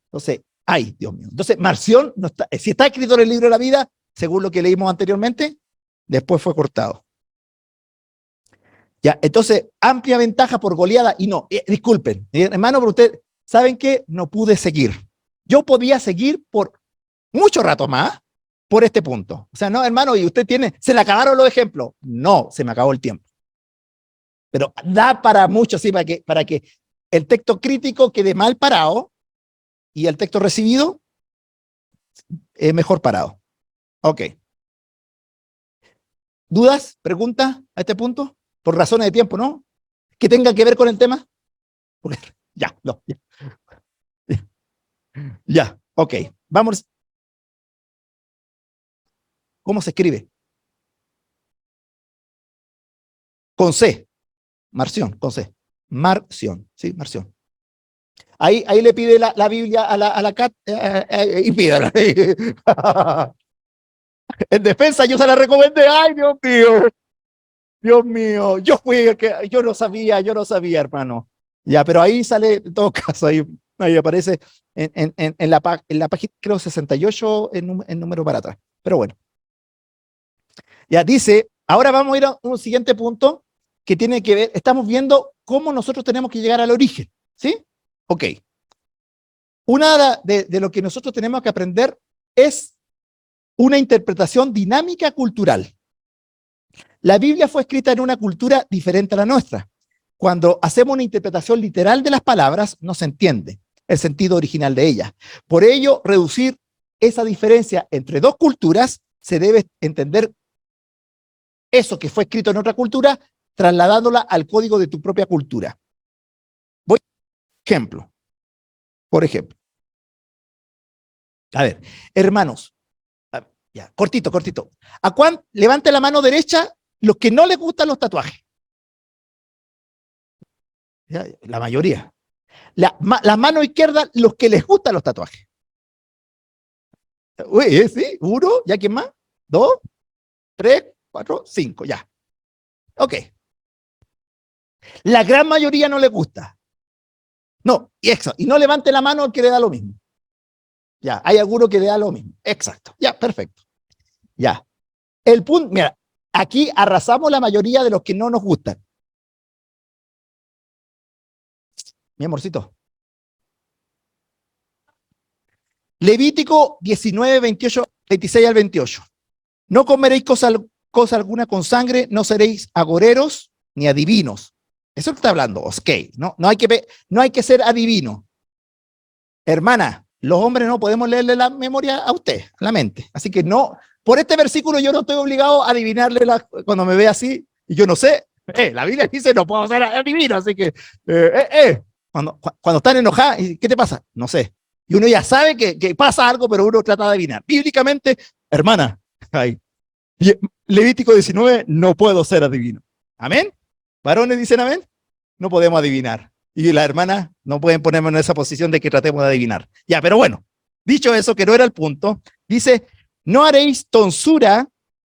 Entonces, ay, Dios mío. Entonces, Marción, no está, si está escrito en el libro de la vida, según lo que leímos anteriormente, después fue cortado. Ya, entonces, amplia ventaja por goleada y no, disculpen, hermano, pero ustedes, ¿saben qué? No pude seguir. Yo podía seguir por mucho rato más por este punto. O sea, no, hermano, y usted tiene, ¿se le acabaron los ejemplos? No, se me acabó el tiempo. Pero da para mucho, sí, para que el texto crítico quede mal parado y el texto recibido mejor parado. Ok. ¿Dudas? ¿Preguntas a este punto? Por razones de tiempo, ¿no? ¿Que tengan que ver con el tema? Porque, ya, no, ya. Ya, ok. Vamos. ¿Cómo se escribe? Con C. Marción, con C. Marción, sí, Marción. Ahí le pide la Biblia a la Cat y pídala. En defensa yo se la recomendé. Ay, Dios mío. Dios mío. Yo fui el que, yo no sabía, hermano. Ya, pero ahí sale, en todo caso, ahí aparece en la página, creo 68 en número para atrás. Pero bueno. Ya dice, ahora vamos a ir a un siguiente punto que tiene que ver, estamos viendo cómo nosotros tenemos que llegar al origen. ¿Sí? Ok. Una de lo que nosotros tenemos que aprender es una interpretación dinámica cultural. La Biblia fue escrita en una cultura diferente a la nuestra. Cuando hacemos una interpretación literal de las palabras, no se entiende el sentido original de ellas. Por ello, reducir esa diferencia entre dos culturas, se debe entender eso que fue escrito en otra cultura, trasladándola al código de tu propia cultura. Voy a ejemplo. Por ejemplo. A ver, hermanos, ya, cortito. ¿A cuán levante la mano derecha los que no les gustan los tatuajes? Ya, la mayoría. La mano izquierda, los que les gustan los tatuajes. Uy, sí, uno, ¿ya quién más? Dos, tres, cuatro, cinco, ya. Ok. La gran mayoría no les gusta. No, y eso. Y no levante la mano el que le da lo mismo. Ya, hay alguno que le da lo mismo. Exacto. Ya, perfecto. Ya. El punto, mira, aquí arrasamos la mayoría de los que no nos gustan. Mi amorcito. Levítico 19, 28, 26 al 28. No comeréis cosa alguna con sangre, no seréis agoreros ni adivinos. Eso está hablando, ok. No hay que ser adivino. Hermana, los hombres no podemos leerle la memoria a usted, la mente. Así que no, por este versículo yo no estoy obligado a adivinarle cuando me ve así, y yo no sé. La Biblia dice no puedo ser adivino, así que cuando están enojados, ¿qué te pasa? No sé. Y uno ya sabe que pasa algo, pero uno trata de adivinar. Bíblicamente, hermana, ay, Levítico 19, no puedo ser adivino. ¿Amén? ¿Varones dicen amén? No podemos adivinar. Y las hermanas no pueden ponerme en esa posición de que tratemos de adivinar. Ya, pero bueno, dicho eso, que no era el punto, dice, no haréis tonsura,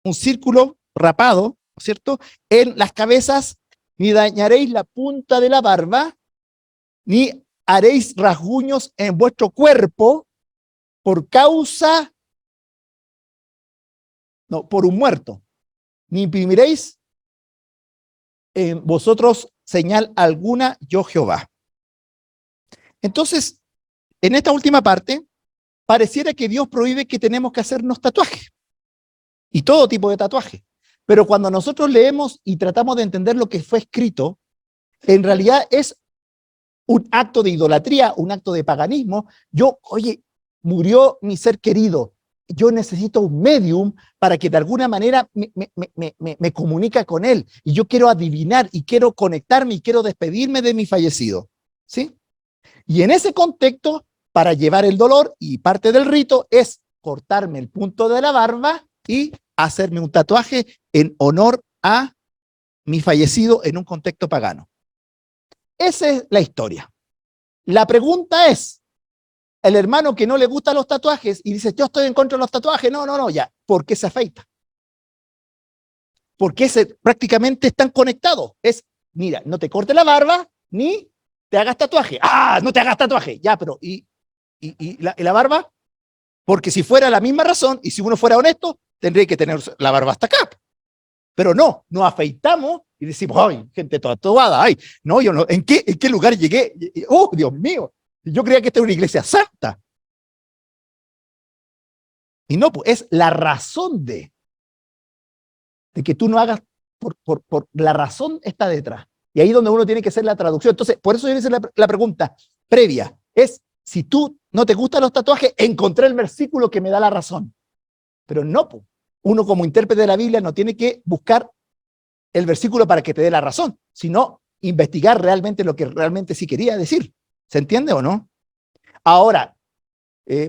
un círculo rapado, ¿no es cierto?, en las cabezas, ni dañaréis la punta de la barba, ni haréis rasguños en vuestro cuerpo por causa, no, por un muerto, ni imprimiréis en vosotros señal alguna, yo Jehová. Entonces, en esta última parte, pareciera que Dios prohíbe que tenemos que hacernos tatuajes y todo tipo de tatuajes. Pero cuando nosotros leemos y tratamos de entender lo que fue escrito, en realidad es un acto de idolatría, un acto de paganismo. Oye, murió mi ser querido, yo necesito un medium para que de alguna manera me comunique con él, y yo quiero adivinar y quiero conectarme y quiero despedirme de mi fallecido, ¿sí? Y en ese contexto, para llevar el dolor, y parte del rito es cortarme el punto de la barba y hacerme un tatuaje en honor a mi fallecido en un contexto pagano. Esa es la historia. La pregunta es, el hermano que no le gustan los tatuajes y dice, yo estoy en contra de los tatuajes, no, ya, ¿por qué se afeita? Porque prácticamente están conectados. Es, mira, no te cortes la barba ni te hagas tatuaje. Ah, no te hagas tatuaje. Ya, pero ¿y la barba? Porque si fuera la misma razón y si uno fuera honesto, tendría que tener la barba hasta acá. Pero no, nos afeitamos y decimos, ay, gente tatuada, ay, no, yo no, ¿en qué lugar llegué? Oh, Dios mío, yo creía que esta era una iglesia santa. Y no, pues es la razón de que tú no hagas, por la razón está detrás. Y ahí es donde uno tiene que hacer la traducción. Entonces, por eso yo hice la pregunta previa, es, si tú no te gustan los tatuajes, encontré el versículo que me da la razón. Pero no, pues, uno como intérprete de la Biblia no tiene que buscar el versículo para que te dé la razón, sino investigar realmente lo que realmente sí quería decir. ¿Se entiende o no? Ahora,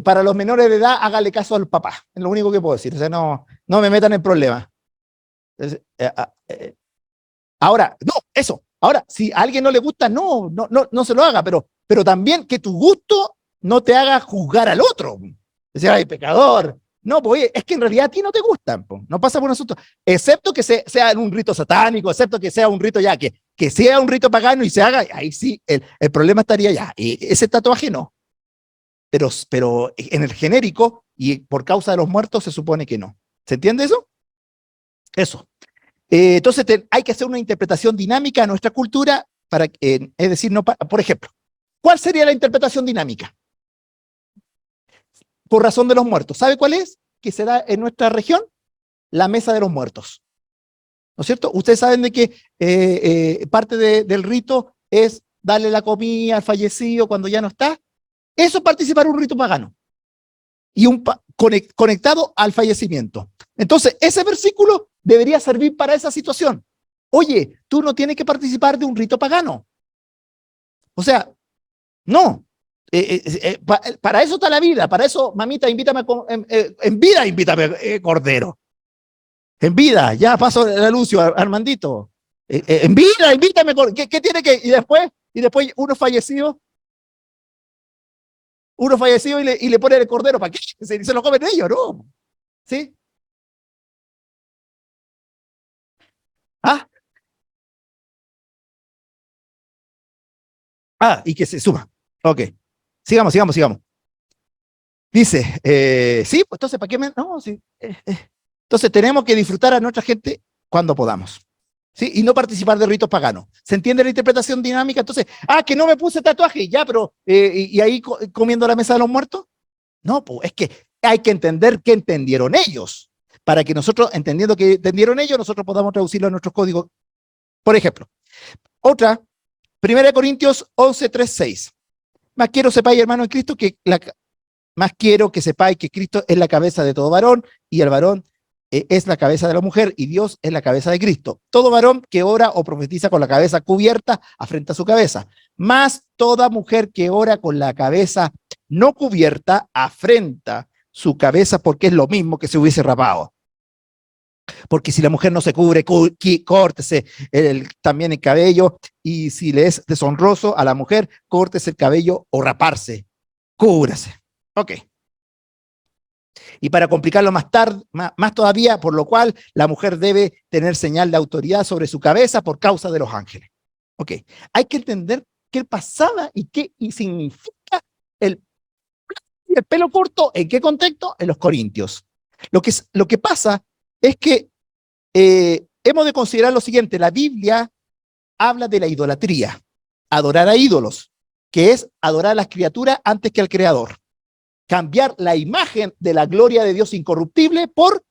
para los menores de edad, hágale caso al papá. Es lo único que puedo decir. O sea, no me metan en problemas. Ahora, no, eso. Ahora, si a alguien no le gusta, no se lo haga, pero también que tu gusto no te haga juzgar al otro. Decir, ay, pecador. No, pues es que en realidad a ti no te gustan, pues, no pasa por nosotros, excepto que sea en un rito satánico, excepto que sea un rito ya, que sea un rito pagano y se haga, ahí sí, el problema estaría ya. Ese tatuaje no. Pero en el genérico y por causa de los muertos se supone que no. ¿Se entiende eso? Eso. Entonces hay que hacer una interpretación dinámica a nuestra cultura, es decir, no, por ejemplo, ¿cuál sería la interpretación dinámica? Por razón de los muertos. ¿Sabe cuál es? Que se da en nuestra región, la mesa de los muertos. ¿No es cierto? Ustedes saben de que parte del rito es darle la comida al fallecido cuando ya no está. Eso es participar en un rito pagano y conectado al fallecimiento. Entonces, ese versículo debería servir para esa situación. Oye, tú no tienes que participar de un rito pagano. O sea, no. Para eso está la vida. Para eso, mamita, invítame en vida, invítame, cordero. En vida, ya paso el anuncio, Armandito. En vida, invítame. ¿Qué tiene que? Y después uno fallecido y le pone el cordero para que se lo comen ellos, ¿no? ¿Sí? Y que se suma. Ok. Sigamos. Dice, sí, pues entonces, ¿para qué me...? No, sí. Entonces tenemos que disfrutar a nuestra gente cuando podamos. ¿Sí? Y no participar de ritos paganos. ¿Se entiende la interpretación dinámica? Entonces, que no me puse tatuaje, ya, pero, y ahí comiendo la mesa de los muertos. No, pues es que hay que entender qué entendieron ellos, para que nosotros, entendiendo qué entendieron ellos, nosotros podamos traducirlo a nuestros códigos. Por ejemplo, otra, 1 Corintios 11, 3, 6. Más quiero sepáis, hermano en Cristo, más quiero que sepáis que Cristo es la cabeza de todo varón, y el varón es la cabeza de la mujer, y Dios es la cabeza de Cristo. Todo varón que ora o profetiza con la cabeza cubierta afrenta su cabeza, mas toda mujer que ora con la cabeza no cubierta afrenta su cabeza, porque es lo mismo que se hubiese rapado. Porque si la mujer no se cubre, córtese también el cabello, y si le es deshonroso a la mujer, córtese el cabello o raparse, cúbrase. Ok. Y para complicarlo más todavía, por lo cual la mujer debe tener señal de autoridad sobre su cabeza por causa de los ángeles. Ok. Hay que entender qué pasaba y qué significa el pelo corto, en qué contexto, en los corintios. Lo que pasa es que hemos de considerar lo siguiente: la Biblia habla de la idolatría, adorar a ídolos, que es adorar a las criaturas antes que al Creador. Cambiar la imagen de la gloria de Dios incorruptible por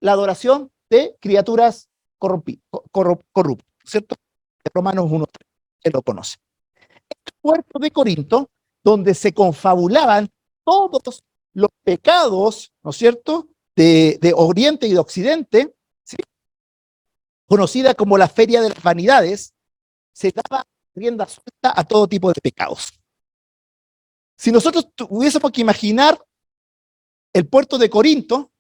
la adoración de criaturas corruptas, ¿cierto? Romanos 1, que lo conoce. El puerto de Corinto, donde se confabulaban todos los pecados, ¿no es cierto?, de Oriente y de Occidente, ¿sí?, conocida como la Feria de las Vanidades, se daba rienda suelta a todo tipo de pecados. Si nosotros tuviésemos que imaginar el puerto de Corinto,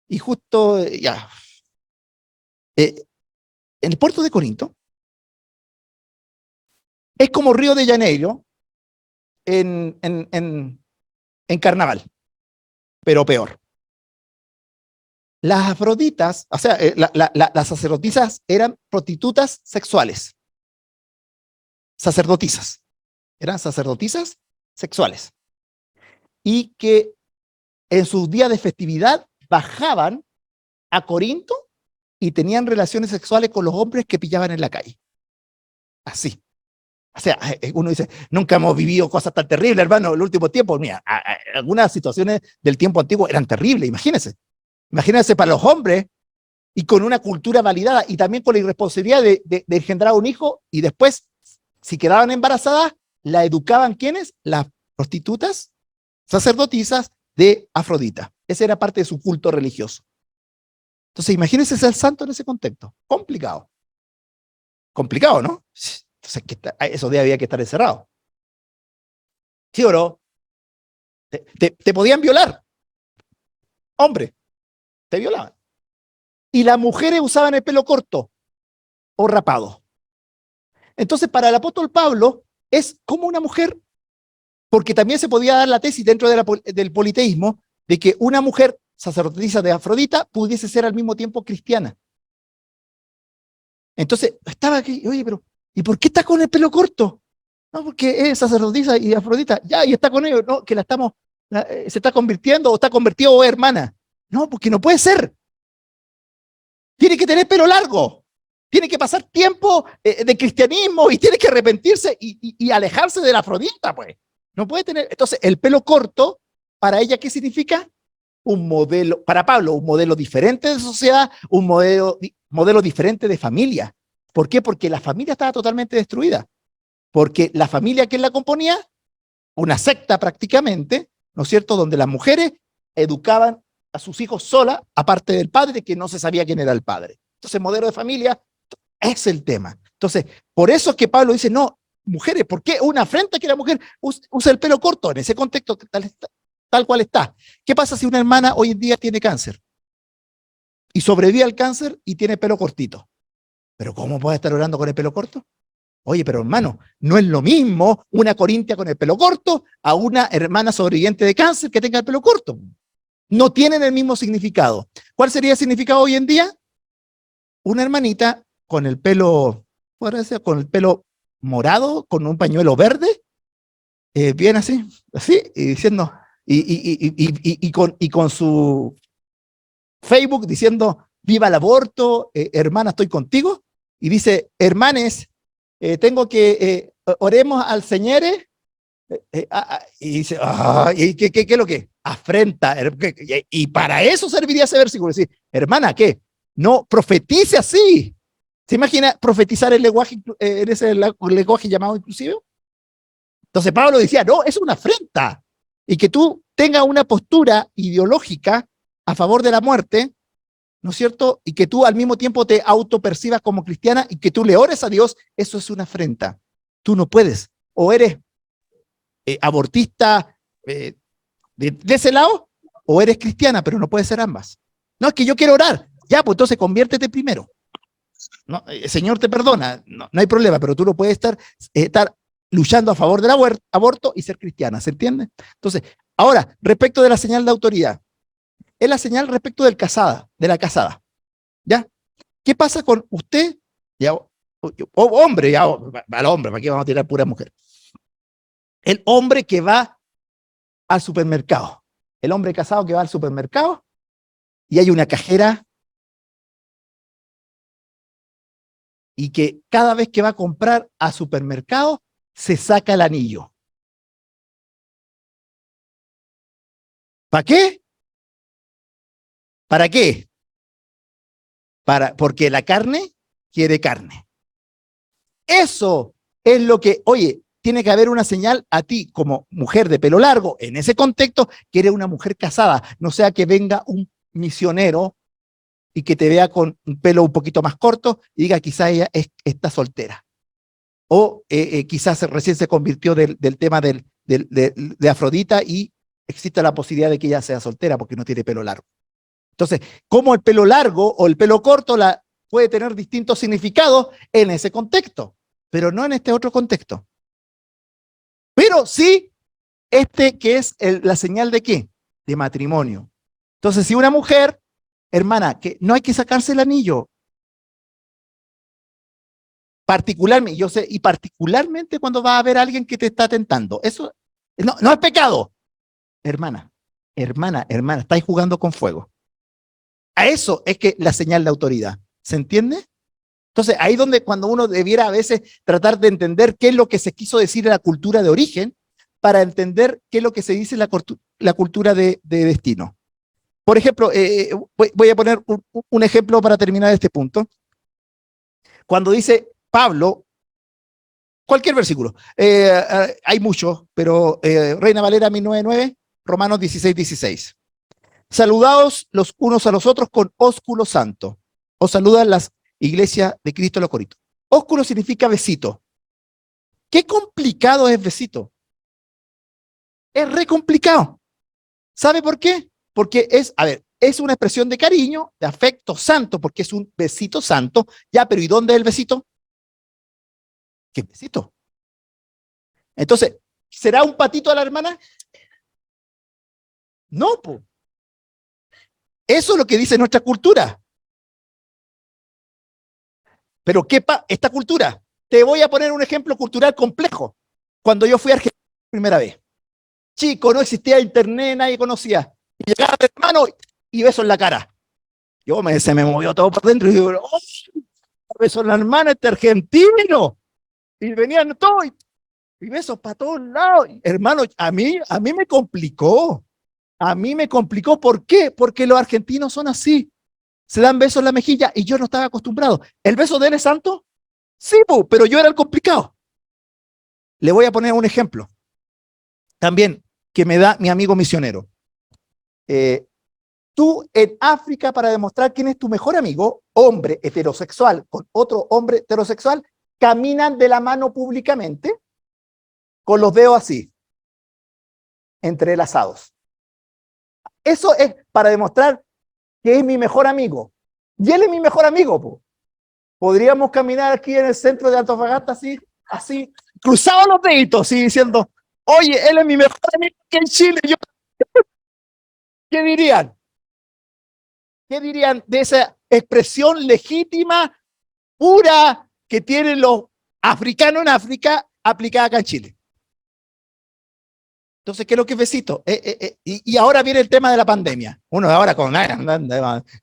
y justo, ya, en el puerto de Corinto, es como Río de Janeiro en carnaval, pero peor. Las afroditas, o sea, las sacerdotisas eran prostitutas sexuales. Sacerdotisas. Eran sacerdotisas sexuales. Y que en sus días de festividad bajaban a Corinto y tenían relaciones sexuales con los hombres que pillaban en la calle. Así. O sea, uno dice, nunca hemos vivido cosas tan terribles, hermano, en el último tiempo. Mira, algunas situaciones del tiempo antiguo eran terribles, imagínense. Imagínense para los hombres y con una cultura validada y también con la irresponsabilidad de engendrar un hijo y después, si quedaban embarazadas, la educaban ¿quiénes? Las prostitutas, sacerdotisas de Afrodita. Ese era parte de su culto religioso. Entonces, imagínense ser santo en ese contexto. Complicado. Complicado, ¿no? Entonces, esos días había que estar encerrado. ¿Sí o no? Te podían violar. Hombre, te violaban. Y las mujeres usaban el pelo corto o rapado. Entonces, para el apóstol Pablo, es como una mujer, porque también se podía dar la tesis dentro del politeísmo de que una mujer sacerdotisa de Afrodita pudiese ser al mismo tiempo cristiana. Entonces, estaba aquí, oye, pero ¿y por qué está con el pelo corto? No, porque es sacerdotisa y Afrodita, ya, y está con ellos, no, que se está convirtiendo o está convertido o es hermana. No, porque no puede ser. Tiene que tener pelo largo. Tiene que pasar tiempo de cristianismo y tiene que arrepentirse y alejarse de la Afrodita, pues. No puede tener. Entonces, el pelo corto, para ella, ¿qué significa? Un modelo, para Pablo, un modelo diferente de sociedad, un modelo diferente de familia. ¿Por qué? Porque la familia estaba totalmente destruida. Porque la familia que la componía, una secta prácticamente, ¿no es cierto?, donde las mujeres educaban a sus hijos solas, aparte del padre, que no se sabía quién era el padre. Entonces, modelo de familia es el tema. Entonces, por eso es que Pablo dice, no, mujeres, ¿por qué una afrenta que la mujer use el pelo corto? En ese contexto tal cual está. ¿Qué pasa si una hermana hoy en día tiene cáncer? Y sobrevive al cáncer y tiene pelo cortito. ¿Pero cómo puede estar orando con el pelo corto? Oye, pero hermano, no es lo mismo una corintia con el pelo corto a una hermana sobreviviente de cáncer que tenga el pelo corto. No tienen el mismo significado. ¿Cuál sería el significado hoy en día? Una hermanita con el pelo, podría ser, con el pelo morado, con un pañuelo verde, bien así, y diciendo, y con su Facebook diciendo, viva el aborto, hermana, estoy contigo, y dice, hermanes, tengo que, oremos al Señor, y dice, ¿y qué es lo que? Afrenta, y para eso serviría ese versículo, decir, hermana, ¿qué? No profetice así. ¿Se imagina profetizar el lenguaje, en ese lenguaje llamado inclusivo? Entonces Pablo decía, no, es una afrenta. Y que tú tengas una postura ideológica a favor de la muerte, ¿no es cierto? Y que tú al mismo tiempo te autopercibas como cristiana y que tú le ores a Dios, eso es una afrenta. Tú no puedes. O eres abortista de ese lado, o eres cristiana, pero no puedes ser ambas. No, es que yo quiero orar. Ya, pues entonces conviértete primero. No, el Señor te perdona, no hay problema, pero tú no puedes estar luchando a favor del aborto y ser cristiana, ¿se entiende? Entonces, ahora, respecto de la señal de autoridad, es la señal respecto de la casada, ¿ya? ¿Qué pasa con usted, ya, hombre, ya, al hombre, ¿para qué vamos a tirar pura mujer? El hombre que va al supermercado, el hombre casado que va al supermercado y hay una cajera y que cada vez que va a comprar a supermercado se saca el anillo. ¿Para qué? ¿Para qué? Porque la carne quiere carne. Eso es lo que, oye, tiene que haber una señal a ti como mujer de pelo largo, en ese contexto, que eres una mujer casada, no sea que venga un misionero y que te vea con un pelo un poquito más corto y diga quizás ella está soltera. O quizás recién se convirtió del tema de Afrodita y existe la posibilidad de que ella sea soltera porque no tiene pelo largo. Entonces, como el pelo largo o el pelo corto puede tener distintos significados en ese contexto, pero no en este otro contexto. Pero sí, que es la señal de ¿qué? De matrimonio. Entonces, si una mujer, hermana, que no hay que sacarse el anillo, particularmente, yo sé, y particularmente cuando va a haber alguien que te está tentando, eso no es pecado. Hermana, estáis jugando con fuego. A eso es que la señal de autoridad. ¿Se entiende? Entonces, ahí donde cuando uno debiera a veces tratar de entender qué es lo que se quiso decir en la cultura de origen para entender qué es lo que se dice en la cultura de destino. Por ejemplo, voy a poner un ejemplo para terminar este punto. Cuando dice Pablo, cualquier versículo, hay muchos, pero Reina Valera 1909, Romanos 16:16. Saludaos los unos a los otros con ósculo santo. Os saludan las iglesias de Cristo en los Corintios. Ósculo significa besito. ¿Qué complicado es besito? Es re complicado. ¿Sabe por qué? Porque es una expresión de cariño, de afecto santo, porque es un besito santo. Ya, pero ¿y dónde es el besito? ¿Qué besito? Entonces, ¿será un patito a la hermana? No, pues. Eso es lo que dice nuestra cultura. Pero esta cultura, te voy a poner un ejemplo cultural complejo. Cuando yo fui a Argentina por primera vez, chico, no existía internet, nadie conocía. Y llegaba el hermano y beso en la cara. Se me movió todo por dentro y digo, ¡oh! Beso en la hermana, este argentino. Y venían todos y besos para todos lados. Hermano, a mí me complicó. A mí me complicó. ¿Por qué? Porque los argentinos son así. Se dan besos en la mejilla y yo no estaba acostumbrado. ¿El beso de él es santo? Sí, pero yo era el complicado. Le voy a poner un ejemplo también que me da mi amigo misionero. Tú en África, para demostrar quién es tu mejor amigo, hombre heterosexual con otro hombre heterosexual, caminan de la mano públicamente con los dedos así, entrelazados. Eso es para demostrar que es mi mejor amigo. Y él es mi mejor amigo, po. Podríamos caminar aquí en el centro de Antofagasta así, cruzados los deditos, así diciendo, oye, él es mi mejor amigo aquí en Chile. ¿Qué dirían? ¿Qué dirían de esa expresión legítima, pura, que tienen los africanos en África aplicada acá en Chile? Entonces, ¿qué es lo que es besito? Y ahora viene el tema de la pandemia. Uno ahora con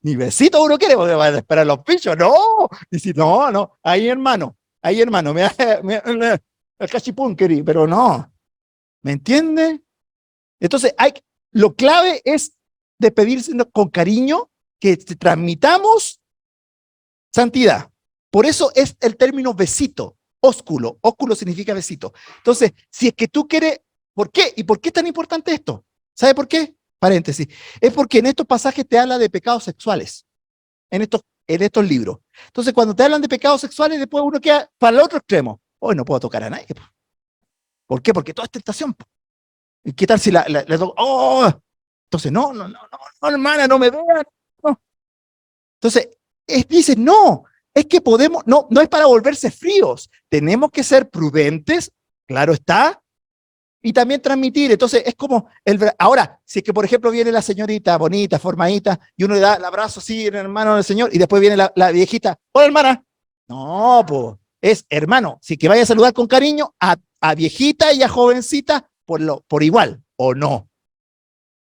ni besito uno quiere, porque va a esperar los pichos. No, dice, no, ahí hermano, el cachipún, pero no. ¿Me entiende? Entonces, lo clave es despedirse con cariño, que transmitamos santidad. Por eso es el término besito, ósculo. Ósculo significa besito. Entonces, si es que tú quieres, ¿por qué? ¿Y por qué es tan importante esto? ¿Sabe por qué? Paréntesis. Es porque en estos pasajes te habla de pecados sexuales, en estos libros. Entonces, cuando te hablan de pecados sexuales, después uno queda para el otro extremo. Hoy no puedo tocar a nadie. ¿Por qué? Porque todo es tentación. ¿Y qué tal si la toco? ¡Oh! Entonces, no, hermana, no me vean. No. Entonces, dice, no, es que podemos, no es para volverse fríos, tenemos que ser prudentes, claro está, y también transmitir. Entonces, es como, ahora, si es que, por ejemplo, viene la señorita bonita, formadita, y uno le da el abrazo así en el hermano del Señor, y después viene la viejita, hola hermana. No, pues, es hermano, si que vaya a saludar con cariño a viejita y a jovencita por igual, o no.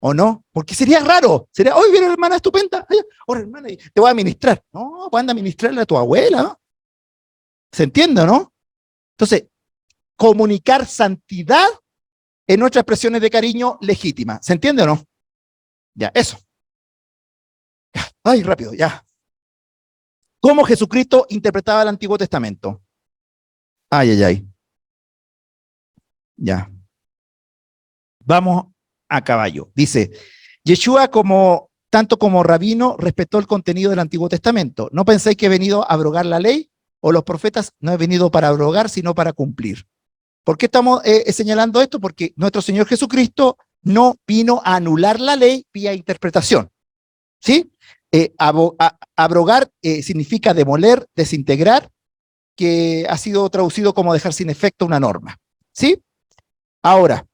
¿O no? Porque sería raro. Sería, hoy viene la hermana estupenda. Ahora, hermana, te voy a ministrar. No, pues anda a ministrarle a tu abuela, ¿no? ¿Se entiende o no? Entonces, comunicar santidad en nuestras expresiones de cariño legítimas. ¿Se entiende o no? Ya, eso. Ya. Ay, rápido, ya. ¿Cómo Jesucristo interpretaba el Antiguo Testamento? Ay, ay, ay. Ya. Vamos a caballo. Dice, Yeshua tanto como rabino respetó el contenido del Antiguo Testamento. No penséis que he venido a abrogar la ley o los profetas. No he venido para abrogar, sino para cumplir. ¿Por qué estamos señalando esto? Porque nuestro Señor Jesucristo no vino a anular la ley vía interpretación. ¿Sí? Abrogar significa demoler, desintegrar, que ha sido traducido como dejar sin efecto una norma. ¿Sí? Ahora,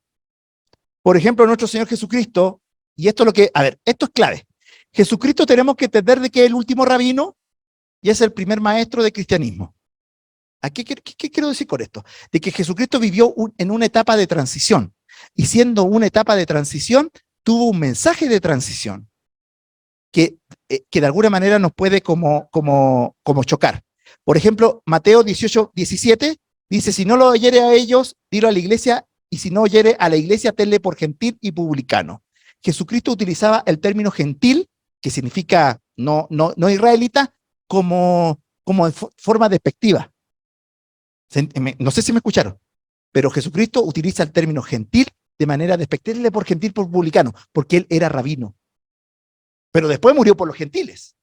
por ejemplo, nuestro Señor Jesucristo, y esto es lo que, a ver, esto es clave. Jesucristo tenemos que entender de que es el último rabino y es el primer maestro de cristianismo. ¿Qué quiero decir con esto? De que Jesucristo vivió en una etapa de transición, y siendo una etapa de transición, tuvo un mensaje de transición que de alguna manera nos puede como chocar. Por ejemplo, Mateo 18:17 dice, si no lo oyere a ellos, dilo a la iglesia, y si no oyere a la iglesia, tenle por gentil y publicano. Jesucristo utilizaba el término gentil, que significa no israelita, como forma despectiva. No sé si me escucharon, pero Jesucristo utiliza el término gentil de manera despectiva, tenle por gentil por publicano, porque él era rabino. Pero después murió por los gentiles.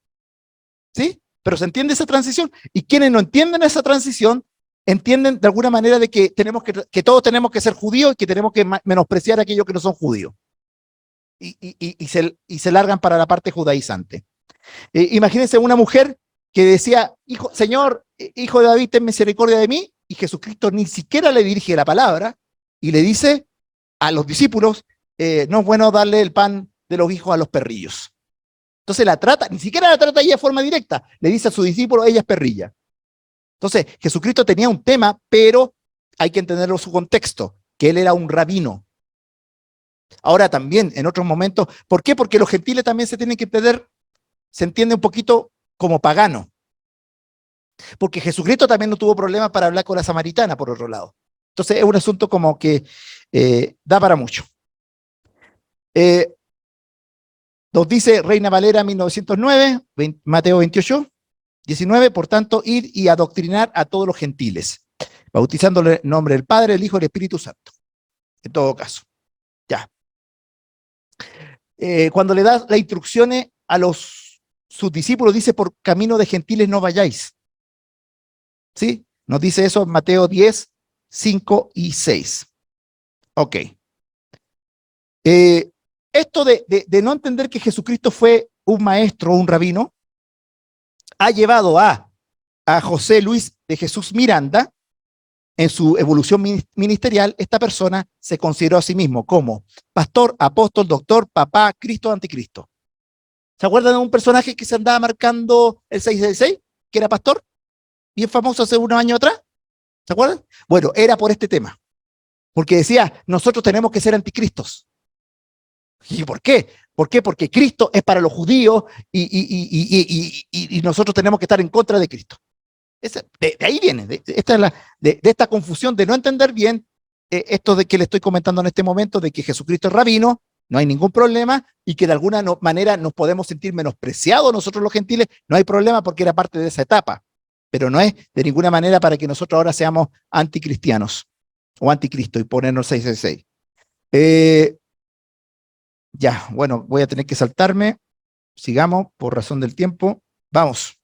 ¿Sí? Pero se entiende esa transición. Y quienes no entienden esa transición, entienden de alguna manera de que todos tenemos que ser judíos y que tenemos que menospreciar a aquellos que no son judíos. Y se largan para la parte judaizante. Imagínense una mujer que decía, Señor, hijo de David, ten misericordia de mí, y Jesucristo ni siquiera le dirige la palabra y le dice a los discípulos, no es bueno darle el pan de los hijos a los perrillos. Entonces ni siquiera la trata ella de forma directa, le dice a su discípulo, ella es perrilla. Entonces, Jesucristo tenía un tema, pero hay que entenderlo en su contexto, que él era un rabino. Ahora también, en otros momentos, ¿por qué? Porque los gentiles también se tienen que entender, se entiende un poquito como pagano. Porque Jesucristo también no tuvo problema para hablar con la samaritana, por otro lado. Entonces, es un asunto como que da para mucho. Nos dice Reina Valera 1909, Mateo 28:19, por tanto, ir y adoctrinar a todos los gentiles, bautizándole en nombre del Padre, el Hijo y el Espíritu Santo. En todo caso, ya. Cuando le da las instrucciones a sus discípulos, dice, por camino de gentiles no vayáis. ¿Sí? Nos dice eso en Mateo 10:5 y 6. Ok. Esto de no entender que Jesucristo fue un maestro o un rabino, ha llevado a José Luis de Jesús Miranda, en su evolución ministerial, esta persona se consideró a sí mismo como pastor, apóstol, doctor, papá, Cristo, anticristo. ¿Se acuerdan de un personaje que se andaba marcando el 666, que era pastor? Bien famoso hace unos años atrás. ¿Se acuerdan? Bueno, era por este tema. Porque decía, nosotros tenemos que ser anticristos. ¿Y por qué? ¿Por qué? Porque Cristo es para los judíos y nosotros tenemos que estar en contra de Cristo. De ahí viene, de esta confusión de no entender bien esto de que le estoy comentando en este momento, de que Jesucristo es rabino, no hay ningún problema, y que de alguna manera nos podemos sentir menospreciados nosotros los gentiles, no hay problema porque era parte de esa etapa, pero no es de ninguna manera para que nosotros ahora seamos anticristianos o anticristo y ponernos 666. Ya, bueno, voy a tener que saltarme, sigamos por razón del tiempo, vamos.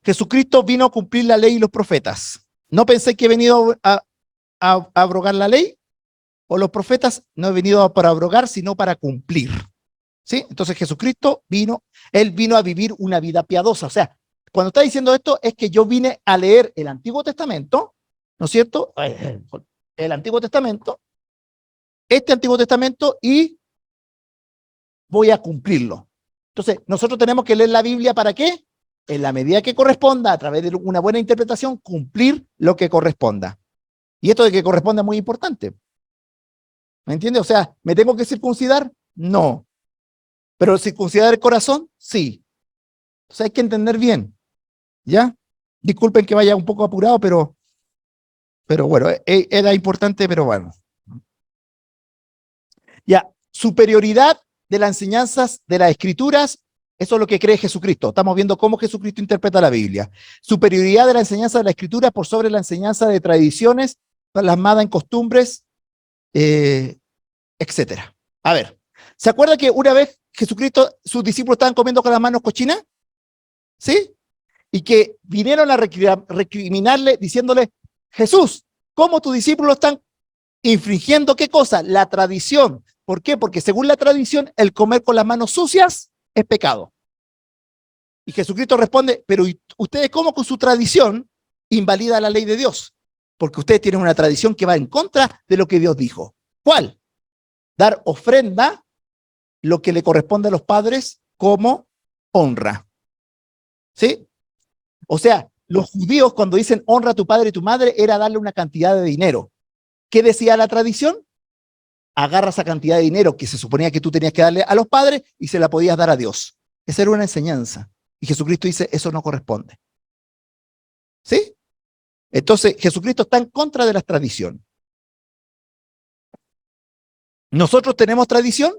Jesucristo vino a cumplir la ley y los profetas. No pensé que he venido a abrogar la ley o los profetas, no he venido para abrogar, sino para cumplir. ¿Sí? Entonces Jesucristo él vino a vivir una vida piadosa. O sea, cuando está diciendo esto es que yo vine a leer el Antiguo Testamento, ¿no es cierto? El Antiguo Testamento, este Antiguo Testamento, y voy a cumplirlo. Entonces, nosotros tenemos que leer la Biblia ¿para qué? En la medida que corresponda, a través de una buena interpretación, cumplir lo que corresponda. Y esto de que corresponda es muy importante. ¿Me entiende? O sea, ¿me tengo que circuncidar? No. ¿Pero circuncidar el corazón? Sí. Entonces hay que entender bien. ¿Ya? Disculpen que vaya un poco apurado, pero bueno, era importante, pero bueno. Ya, superioridad de las enseñanzas de las escrituras, eso es lo que cree Jesucristo. Estamos viendo cómo Jesucristo interpreta la Biblia. Superioridad de la enseñanza de la escritura por sobre la enseñanza de tradiciones plasmada en costumbres, etcétera. A ver, ¿se acuerda que una vez Jesucristo, sus discípulos estaban comiendo con las manos cochinas? ¿Sí? Y que vinieron a recriminarle diciéndole, Jesús, ¿cómo tus discípulos están infringiendo qué cosa? La tradición. ¿Por qué? Porque según la tradición, el comer con las manos sucias es pecado. Y Jesucristo responde, pero ustedes cómo con su tradición invalida la ley de Dios, porque ustedes tienen una tradición que va en contra de lo que Dios dijo. ¿Cuál? Dar ofrenda, lo que le corresponde a los padres como honra. ¿Sí? O sea, los judíos cuando dicen honra a tu padre y tu madre era darle una cantidad de dinero. ¿Qué decía la tradición? Agarra esa cantidad de dinero que se suponía que tú tenías que darle a los padres y se la podías dar a Dios. Esa era una enseñanza. Y Jesucristo dice, eso no corresponde. ¿Sí? Entonces, Jesucristo está en contra de las tradiciones. ¿Nosotros tenemos tradición?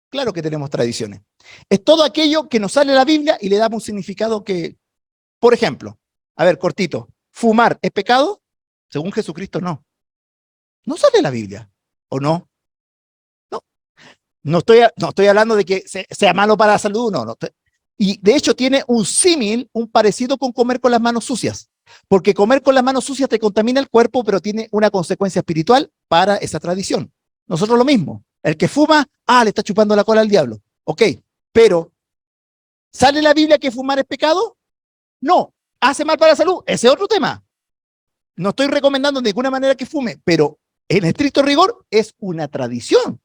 Claro que tenemos tradiciones. Es todo aquello que nos sale de la Biblia y le damos un significado que, por ejemplo, a ver, cortito, ¿fumar es pecado? Según Jesucristo, no. No sale de la Biblia, ¿o no? No. No estoy hablando de que sea malo para la salud, no. Y de hecho tiene un símil, un parecido con comer con las manos sucias. Porque comer con las manos sucias te contamina el cuerpo, pero tiene una consecuencia espiritual para esa tradición. Nosotros lo mismo. El que fuma, le está chupando la cola al diablo. Ok, pero ¿sale en la Biblia que fumar es pecado? No. ¿Hace mal para la salud? Ese es otro tema. No estoy recomendando de ninguna manera que fume, pero en estricto rigor es una tradición.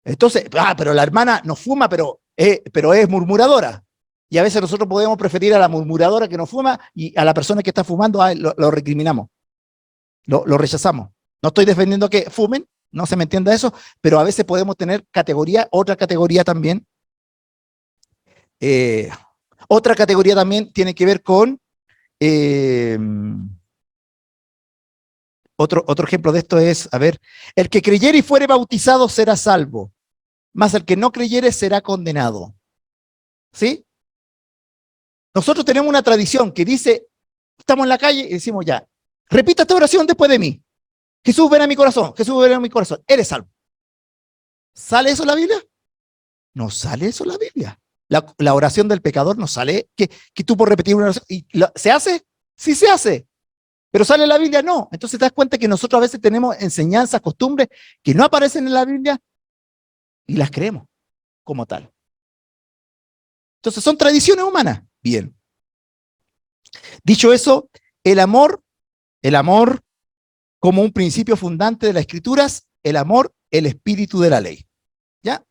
Entonces, pero la hermana no fuma, pero es murmuradora. Y a veces nosotros podemos preferir a la murmuradora que no fuma y a la persona que está fumando lo recriminamos, lo rechazamos. No estoy defendiendo que fumen, no se me entienda eso, pero a veces podemos tener otra categoría también. Otra categoría también tiene que ver con otro ejemplo de esto es, a ver, el que creyere y fuere bautizado será salvo, mas el que no creyere será condenado. ¿Sí? Nosotros tenemos una tradición que dice, estamos en la calle y decimos ya, repita esta oración después de mí. Jesús, ven a mi corazón, Jesús, ven a mi corazón, eres salvo. ¿Sale eso en la Biblia? No sale eso en la Biblia. La oración del pecador no sale, que tú por repetir una oración, ¿se hace? Sí se hace. Pero sale en la Biblia, no. Entonces te das cuenta que nosotros a veces tenemos enseñanzas, costumbres que no aparecen en la Biblia y las creemos como tal. Entonces son tradiciones humanas. Bien. Dicho eso, el amor como un principio fundante de las escrituras, el amor, el espíritu de la ley. ¿Ya?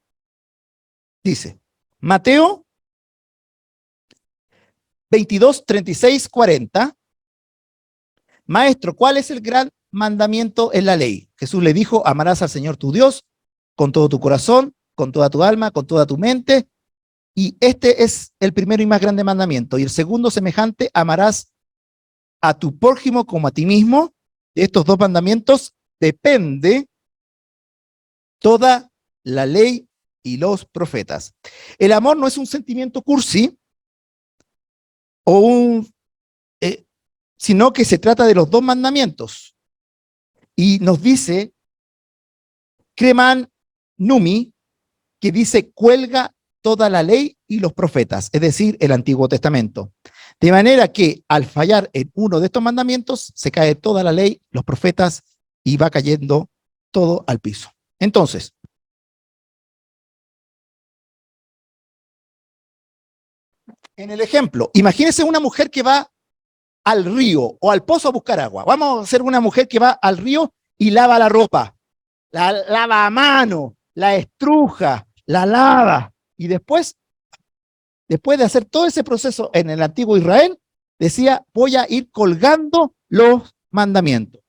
Dice, Mateo 22, 36, 40. Maestro, ¿cuál es el gran mandamiento en la ley? Jesús le dijo, amarás al Señor tu Dios con todo tu corazón, con toda tu alma, con toda tu mente. Y este es el primero y más grande mandamiento. Y el segundo semejante, amarás a tu prójimo como a ti mismo. De estos dos mandamientos depende toda la ley y los profetas. El amor no es un sentimiento cursi o sino que se trata de los dos mandamientos. Y nos dice Creman Numi, que dice cuelga toda la ley y los profetas, es decir, el Antiguo Testamento. De manera que al fallar en uno de estos mandamientos, se cae toda la ley, los profetas, y va cayendo todo al piso. Entonces, en el ejemplo, imagínense una mujer que va al río o al pozo a buscar agua. Vamos a hacer una mujer que va al río y lava la ropa, la lava a mano, la estruja, la lava, y después de hacer todo ese proceso en el antiguo Israel, decía, voy a ir colgando los mandamientos.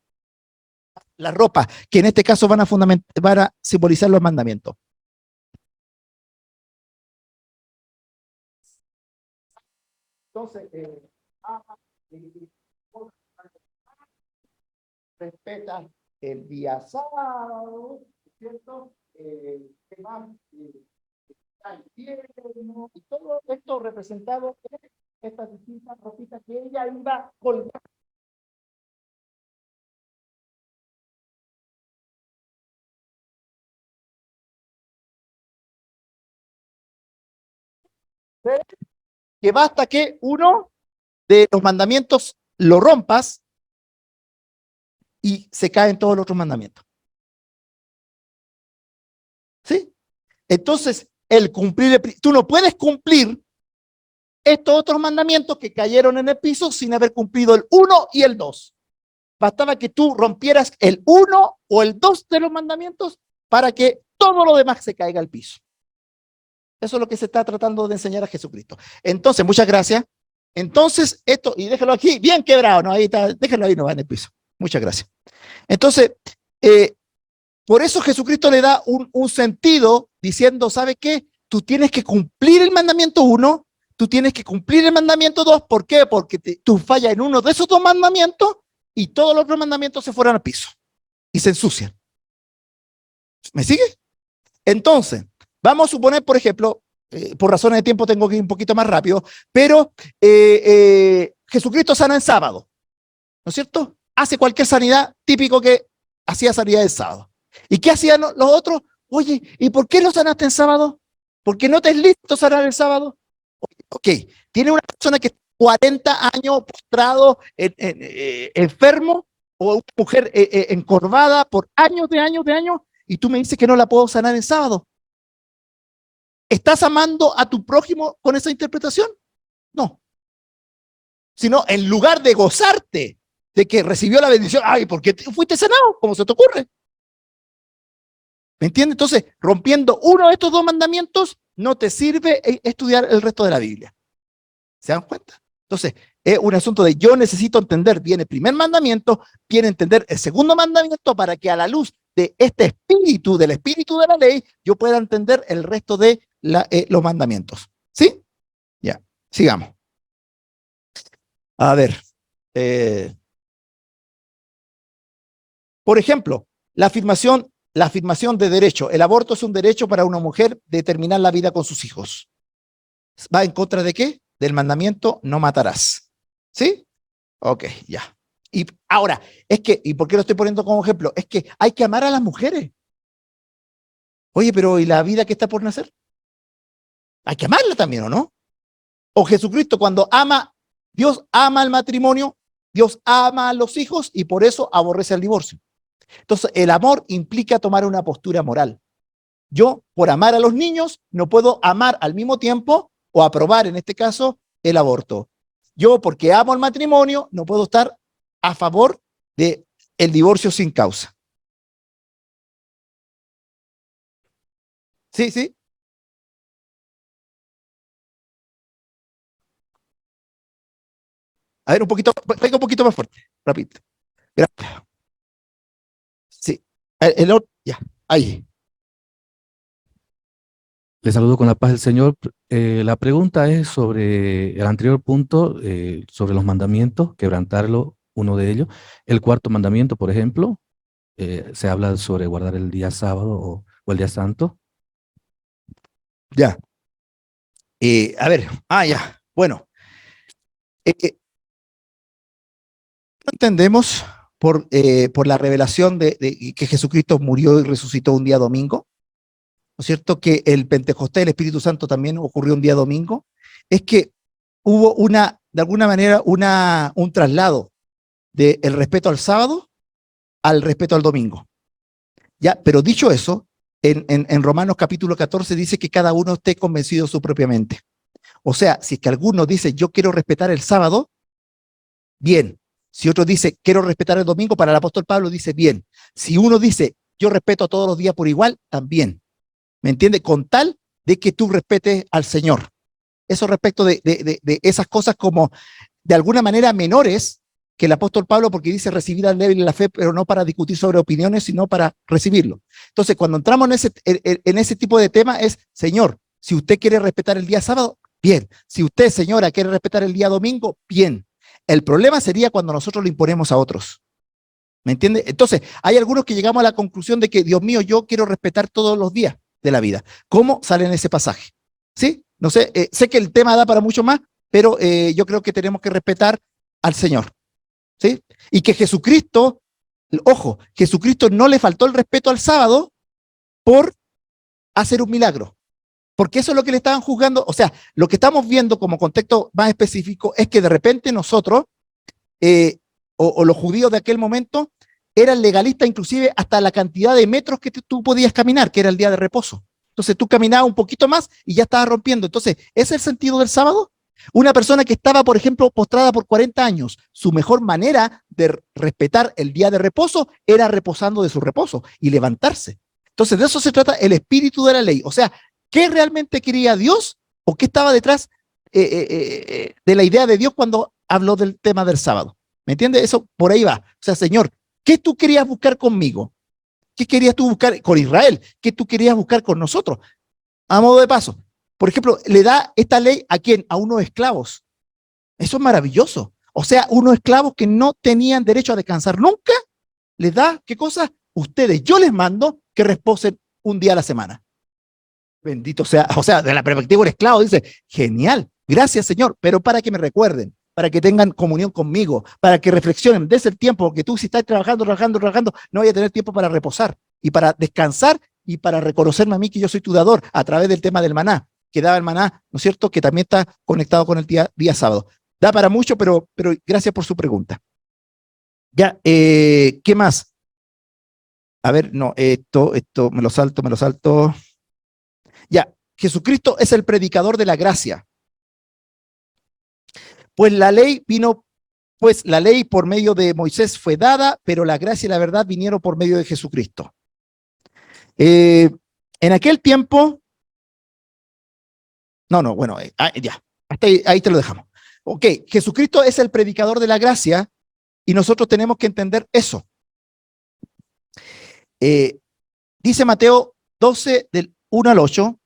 La ropa, que en este caso van a simbolizar los mandamientos. Entonces, Respeta el día sábado, ¿cierto? ¿Qué más? Está el invierno, y todo esto representado en estas distintas ropitas que ella iba colgando. Que basta que uno de los mandamientos lo rompas y se caen todos los otros mandamientos. ¿Sí? Entonces, tú no puedes cumplir estos otros mandamientos que cayeron en el piso sin haber cumplido el 1 y el 2. Bastaba que tú rompieras el 1 o el 2 de los mandamientos para que todo lo demás se caiga al piso. Eso es lo que se está tratando de enseñar a Jesucristo. Entonces, muchas gracias. Entonces, esto, y déjalo aquí, bien quebrado, ¿no? Ahí está, déjalo ahí, no va en el piso. Muchas gracias. Entonces, por eso Jesucristo le da un sentido diciendo, ¿sabe qué? Tú tienes que cumplir el mandamiento 1, tú tienes que cumplir el mandamiento 2. ¿Por qué? Porque tú fallas en uno de esos 2 mandamientos y todos los otros mandamientos se fueran al piso y se ensucian. ¿Me sigue? Entonces, vamos a suponer, por ejemplo, por razones de tiempo tengo que ir un poquito más rápido, pero Jesucristo sana en sábado, ¿no es cierto? Hace cualquier sanidad, típico que hacía sanidad el sábado. ¿Y qué hacían los otros? Oye, ¿y por qué no sanaste en sábado? ¿Por qué no te es listo sanar el sábado? Ok, tiene una persona que 40 años postrado, enfermo, o una mujer encorvada por años de años, y tú me dices que no la puedo sanar en sábado. ¿Estás amando a tu prójimo con esa interpretación? No. Sino en lugar de gozarte de que recibió la bendición, ay, ¿por qué fuiste sanado? ¿Cómo se te ocurre? ¿Me entiendes? Entonces, rompiendo uno de estos 2 mandamientos, no te sirve estudiar el resto de la Biblia. ¿Se dan cuenta? Entonces, es un asunto de yo necesito entender bien el primer mandamiento, bien entender el segundo mandamiento para que a la luz de este espíritu, del espíritu de la ley, yo pueda entender el resto de los mandamientos. ¿Sí? Ya, sigamos. A ver. Por ejemplo, la afirmación de derecho. El aborto es un derecho para una mujer de terminar la vida con sus hijos. ¿Va en contra de qué? Del mandamiento no matarás. ¿Sí? Ok, ya. Y ahora, ¿y por qué lo estoy poniendo como ejemplo? Es que hay que amar a las mujeres. Oye, pero ¿y la vida que está por nacer? Hay que amarla también, ¿o no? O Jesucristo cuando Dios ama el matrimonio, Dios ama a los hijos y por eso aborrece el divorcio. Entonces, el amor implica tomar una postura moral. Yo, por amar a los niños, no puedo amar al mismo tiempo o aprobar, en este caso, el aborto. Yo, porque amo el matrimonio, no puedo estar a favor de el divorcio sin causa. Sí, sí. A ver, venga un poquito más fuerte, rapidito. Gracias. Sí. Ya, ahí. Le saludo con la paz del Señor. La pregunta es sobre el anterior punto, sobre los mandamientos, quebrantarlo, uno de ellos. El cuarto mandamiento, por ejemplo, se habla sobre guardar el día sábado o el día santo. Ya. A ver, ya. Bueno. Entendemos por la revelación de que Jesucristo murió y resucitó un día domingo, ¿no es cierto? Que el Pentecostés, el Espíritu Santo también ocurrió un día domingo, es que hubo de alguna manera, un traslado del respeto al sábado al respeto al domingo. Ya, pero dicho eso, en Romanos capítulo 14 dice que cada uno esté convencido su propia mente. O sea, si es que alguno dice, yo quiero respetar el sábado, bien. Si otro dice, quiero respetar el domingo, para el apóstol Pablo dice, bien. Si uno dice, yo respeto todos los días por igual, también. ¿Me entiende? Con tal de que tú respetes al Señor. Eso respecto de esas cosas como, de alguna manera, menores que el apóstol Pablo, porque dice recibir al débil en la fe, pero no para discutir sobre opiniones, sino para recibirlo. Entonces, cuando entramos en ese tipo de tema es, Señor, si usted quiere respetar el día sábado, bien. Si usted, señora, quiere respetar el día domingo, bien. El problema sería cuando nosotros lo imponemos a otros. ¿Me entiende? Entonces, hay algunos que llegamos a la conclusión de que, Dios mío, yo quiero respetar todos los días de la vida. ¿Cómo sale en ese pasaje? ¿Sí? No sé, sé que el tema da para mucho más, pero yo creo que tenemos que respetar al Señor. ¿Sí? Y que Jesucristo, ojo, Jesucristo no le faltó el respeto al sábado por hacer un milagro. Porque eso es lo que le estaban juzgando. O sea, lo que estamos viendo como contexto más específico es que de repente nosotros, o los judíos de aquel momento, eran legalistas inclusive hasta la cantidad de metros que tú podías caminar, que era el día de reposo. Entonces tú caminabas un poquito más y ya estabas rompiendo. Entonces, ¿ese es el sentido del sábado? Una persona que estaba, por ejemplo, postrada por 40 años, su mejor manera de respetar el día de reposo era reposando de su reposo y levantarse. Entonces, de eso se trata el espíritu de la ley. O sea, ¿qué realmente quería Dios o qué estaba detrás de la idea de Dios cuando habló del tema del sábado? ¿Me entiendes? Eso por ahí va. O sea, Señor, ¿qué tú querías buscar conmigo? ¿Qué querías tú buscar con Israel? ¿Qué tú querías buscar con nosotros? A modo de paso, por ejemplo, le da esta ley a quién? A unos esclavos. Eso es maravilloso. O sea, unos esclavos que no tenían derecho a descansar nunca, les da, ¿qué cosa? Ustedes, yo les mando que reposen un día a la semana. Bendito sea, o sea, de la perspectiva del esclavo dice, genial, gracias Señor, pero para que me recuerden, para que tengan comunión conmigo, para que reflexionen, des el tiempo, porque tú si estás trabajando, no voy a tener tiempo para reposar y para descansar y para reconocerme a mí que yo soy tu dador a través del tema del maná, que daba el maná, ¿no es cierto?, que también está conectado con el día sábado. Da para mucho, pero gracias por su pregunta. Ya, ¿qué más? A ver, no, esto, me lo salto. Ya, Jesucristo es el predicador de la gracia. Pues la ley por medio de Moisés fue dada, pero la gracia y la verdad vinieron por medio de Jesucristo. En aquel tiempo, bueno, ya, hasta ahí te lo dejamos. Ok, Jesucristo es el predicador de la gracia y nosotros tenemos que entender eso. Dice Mateo 12, del 1 al 8,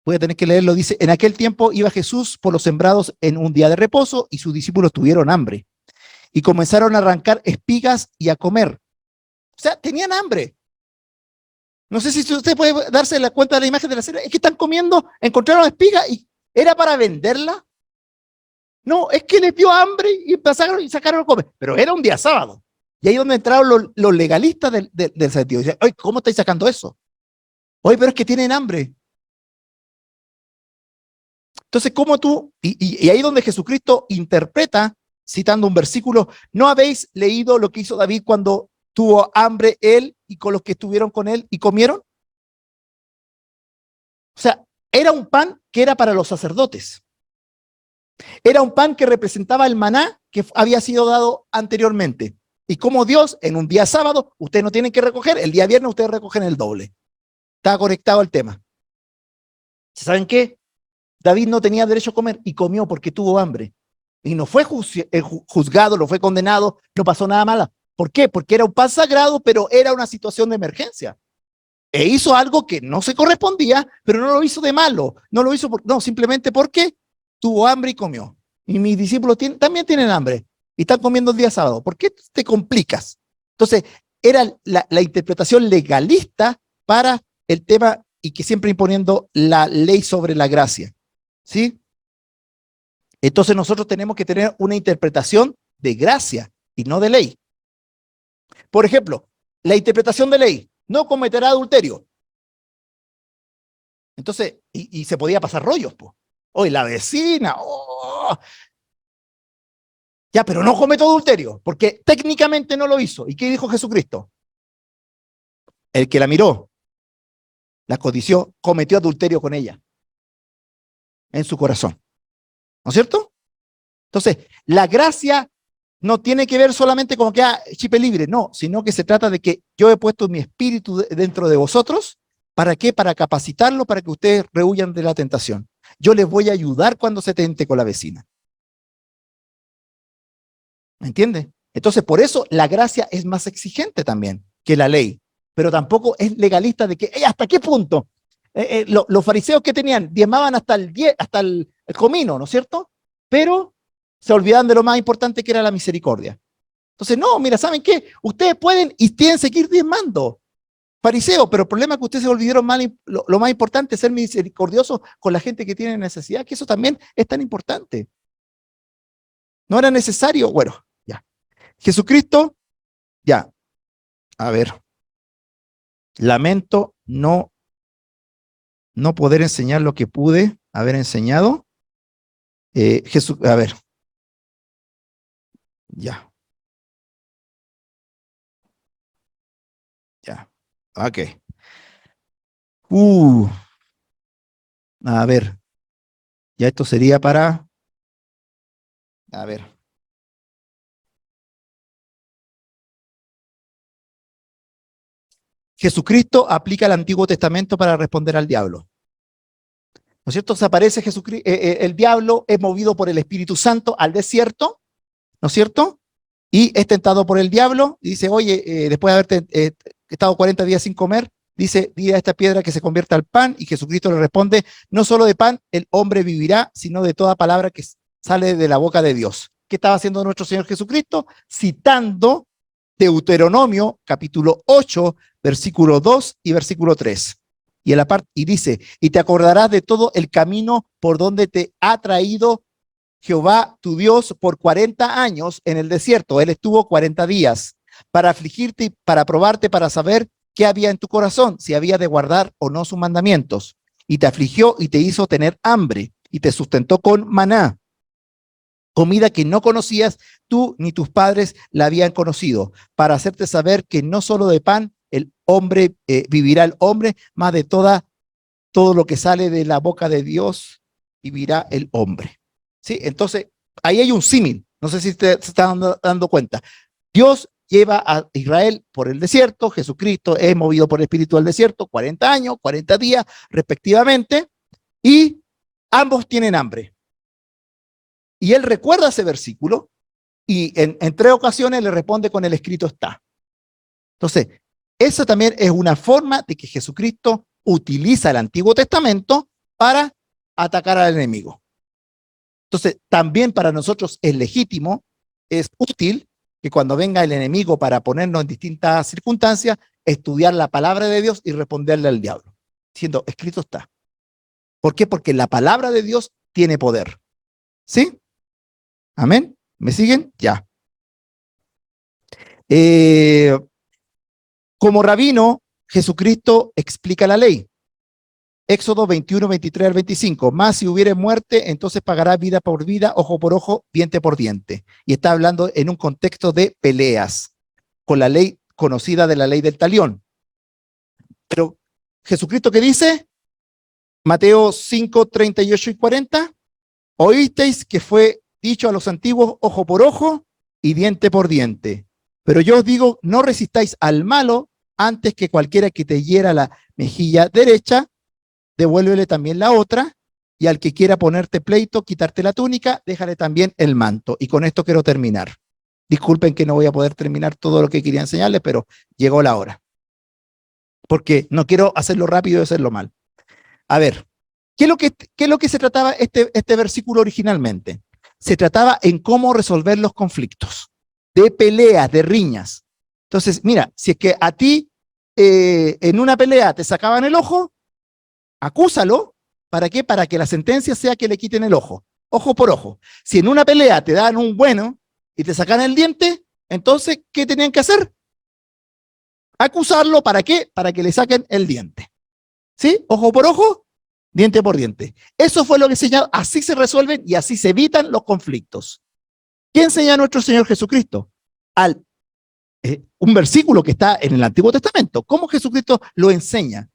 voy a tener que leerlo, dice, en aquel tiempo iba Jesús por los sembrados en un día de reposo y sus discípulos tuvieron hambre y comenzaron a arrancar espigas y a comer. O sea, tenían hambre. No sé si usted puede darse la cuenta de la imagen de la escena, es que están comiendo, encontraron espigas y ¿era para venderla? No, es que les dio hambre y empezaron y sacaron a comer, pero era un día sábado. Y ahí es donde entraron los legalistas del sentido. Dicen, oye, ¿cómo estáis sacando eso? Oye, pero es que tienen hambre. Entonces, ¿cómo tú? Y ahí donde Jesucristo interpreta, citando un versículo, ¿no habéis leído lo que hizo David cuando tuvo hambre él y con los que estuvieron con él y comieron? O sea, era un pan que era para los sacerdotes. Era un pan que representaba el maná que había sido dado anteriormente. Y como Dios, en un día sábado, ustedes no tienen que recoger, el día viernes ustedes recogen el doble. Está conectado el tema. ¿Saben qué? David no tenía derecho a comer y comió porque tuvo hambre. Y no fue juzgado, no fue condenado, no pasó nada malo. ¿Por qué? Porque era un pan sagrado, pero era una situación de emergencia. E hizo algo que no se correspondía, pero no lo hizo de malo. No lo hizo, simplemente porque tuvo hambre y comió. Y mis discípulos también tienen hambre y están comiendo el día sábado. ¿Por qué te complicas? Entonces, era la interpretación legalista para el tema y que siempre imponiendo la ley sobre la gracia. ¿Sí? Entonces nosotros tenemos que tener una interpretación de gracia y no de ley. Por ejemplo, la interpretación de ley, no cometerá adulterio. Entonces, y se podía pasar rollos, pues. Hoy la vecina, ya, pero no cometió adulterio, porque técnicamente no lo hizo. ¿Y qué dijo Jesucristo? El que la miró, la codició, cometió adulterio con ella en su corazón. ¿No es cierto? Entonces, la gracia no tiene que ver solamente con que chip libre, no, sino que se trata de que yo he puesto mi espíritu dentro de vosotros. ¿Para qué? Para capacitarlo, para que ustedes rehuyan de la tentación. Yo les voy a ayudar cuando se tente con la vecina. ¿Me entiende? Entonces, por eso la gracia es más exigente también que la ley, pero tampoco es legalista de que, ¿hasta qué punto? Los fariseos que tenían, diezmaban hasta el comino, ¿no es cierto? Pero se olvidaban de lo más importante que era la misericordia. Entonces, no, mira, ¿saben qué? Ustedes pueden y tienen que seguir diezmando, fariseos, pero el problema es que ustedes se olvidaron lo más importante, ser misericordiosos con la gente que tiene necesidad, que eso también es tan importante. No era necesario, bueno, ya. Jesucristo, ya, a ver, lamento no poder enseñar lo que pude haber enseñado. Jesús, a ver, ya, ya, ok. A ver, ya esto sería para, a ver. Jesucristo aplica el Antiguo Testamento para responder al diablo. ¿No es cierto? Se aparece Jesucristo, el diablo es movido por el Espíritu Santo al desierto, ¿no es cierto? Y es tentado por el diablo y dice, oye, después de haberte estado 40 días sin comer, dice, di a esta piedra que se convierta al pan, y Jesucristo le responde, no solo de pan el hombre vivirá, sino de toda palabra que sale de la boca de Dios. ¿Qué estaba haciendo nuestro Señor Jesucristo? Citando Deuteronomio, capítulo 8, versículo 2 y versículo 3. Y dice, y te acordarás de todo el camino por donde te ha traído Jehová tu Dios por 40 años en el desierto. Él estuvo 40 días para afligirte y para probarte, para saber qué había en tu corazón, si había de guardar o no sus mandamientos. Y te afligió y te hizo tener hambre y te sustentó con maná, comida que no conocías tú ni tus padres la habían conocido, para hacerte saber que no solo de pan el hombre vivirá el hombre, más de todo lo que sale de la boca de Dios vivirá el hombre. ¿Sí? Entonces, ahí hay un símil. No sé si se están dando cuenta. Dios lleva a Israel por el desierto, Jesucristo es movido por el Espíritu al desierto, 40 años, 40 días respectivamente, y ambos tienen hambre. Y él recuerda ese versículo y en 3 ocasiones le responde con el escrito está. Entonces, esa también es una forma de que Jesucristo utiliza el Antiguo Testamento para atacar al enemigo. Entonces, también para nosotros es legítimo, es útil que cuando venga el enemigo para ponernos en distintas circunstancias, estudiar la palabra de Dios y responderle al diablo, diciendo, escrito está. ¿Por qué? Porque la palabra de Dios tiene poder. ¿Sí? ¿Amén? ¿Me siguen? Ya. Como rabino, Jesucristo explica la ley. Éxodo 21, 23 al 25. Más si hubiere muerte, entonces pagará vida por vida, ojo por ojo, diente por diente. Y está hablando en un contexto de peleas, con la ley conocida de la ley del talión. Pero Jesucristo, ¿qué dice? Mateo 5, 38 y 40. Oísteis que fue dicho a los antiguos, ojo por ojo y diente por diente. Pero yo os digo, no resistáis al malo, antes que cualquiera que te hiera la mejilla derecha, devuélvele también la otra, y al que quiera ponerte pleito, quitarte la túnica, déjale también el manto. Y con esto quiero terminar. Disculpen que no voy a poder terminar todo lo que quería enseñarles, pero llegó la hora. Porque no quiero hacerlo rápido y hacerlo mal. A ver, ¿qué es lo que se trataba este versículo originalmente? Se trataba en cómo resolver los conflictos, de peleas, de riñas. Entonces, mira, si es que a ti en una pelea te sacaban el ojo, acúsalo. ¿Para qué? Para que la sentencia sea que le quiten el ojo, ojo por ojo. Si en una pelea te dan un bueno y te sacan el diente, entonces, ¿qué tenían que hacer? Acusarlo. ¿Para qué? Para que le saquen el diente. ¿Sí? Ojo por ojo, diente por diente. Eso fue lo que enseñó. Así se resuelven y así se evitan los conflictos. ¿Qué enseña nuestro Señor Jesucristo? Un versículo que está en el Antiguo Testamento. ¿Cómo Jesucristo lo enseña?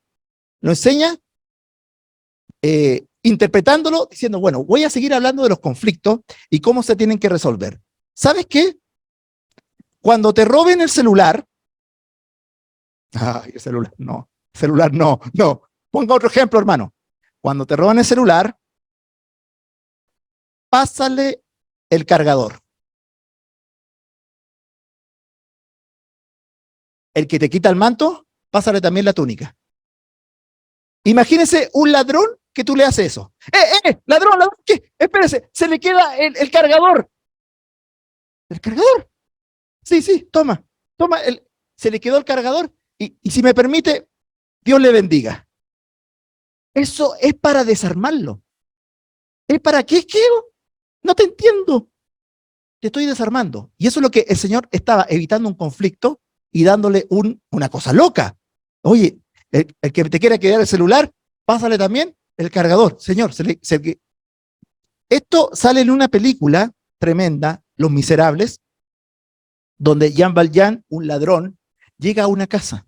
Lo enseña interpretándolo, diciendo, bueno, voy a seguir hablando de los conflictos y cómo se tienen que resolver. ¿Sabes qué? Cuando te roben el celular, el celular no. Ponga otro ejemplo, hermano. Cuando te roban el celular, pásale el cargador. El que te quita el manto, pásale también la túnica. Imagínese un ladrón que tú le haces eso. Ladrón, ¿qué? Espérese, se le queda el cargador. El cargador. Sí, sí, toma. Se le quedó el cargador y si me permite, Dios le bendiga. Eso es para desarmarlo. ¿Es para qué? ¿Qué? No te entiendo. Te estoy desarmando. Y eso es lo que el Señor estaba evitando, un conflicto y dándole una cosa loca. Oye, el que te quiera quedar el celular, pásale también el cargador. Señor, esto sale en una película tremenda, Los Miserables, donde Jean Valjean, un ladrón, llega a una casa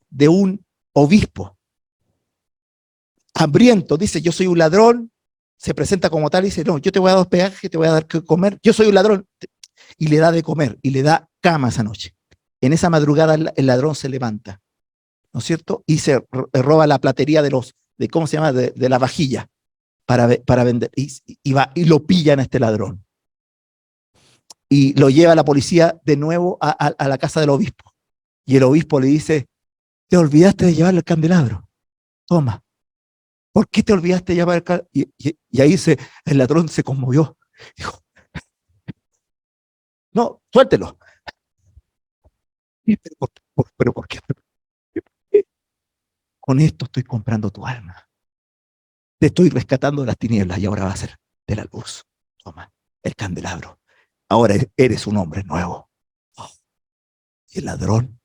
de un obispo hambriento, dice, yo soy un ladrón, se presenta como tal y dice, no, yo te voy a dar hospedaje, te voy a dar que comer, yo soy un ladrón, y le da de comer, y le da cama esa noche. En esa madrugada el ladrón se levanta, ¿no es cierto? Y se roba la platería de ¿cómo se llama? De la vajilla, para vender, y lo pillan a este ladrón. Y lo lleva a la policía de nuevo a la casa del obispo. Y el obispo le dice, te olvidaste de llevarle el candelabro, toma. ¿Por qué te olvidaste de llevar el candelabro? Y ahí el ladrón se conmovió. Dijo, no, suéltelo. ¿Pero por qué? Con esto estoy comprando tu alma. Te estoy rescatando de las tinieblas y ahora va a ser de la luz. Toma, el candelabro. Ahora eres un hombre nuevo. Oh, y el ladrón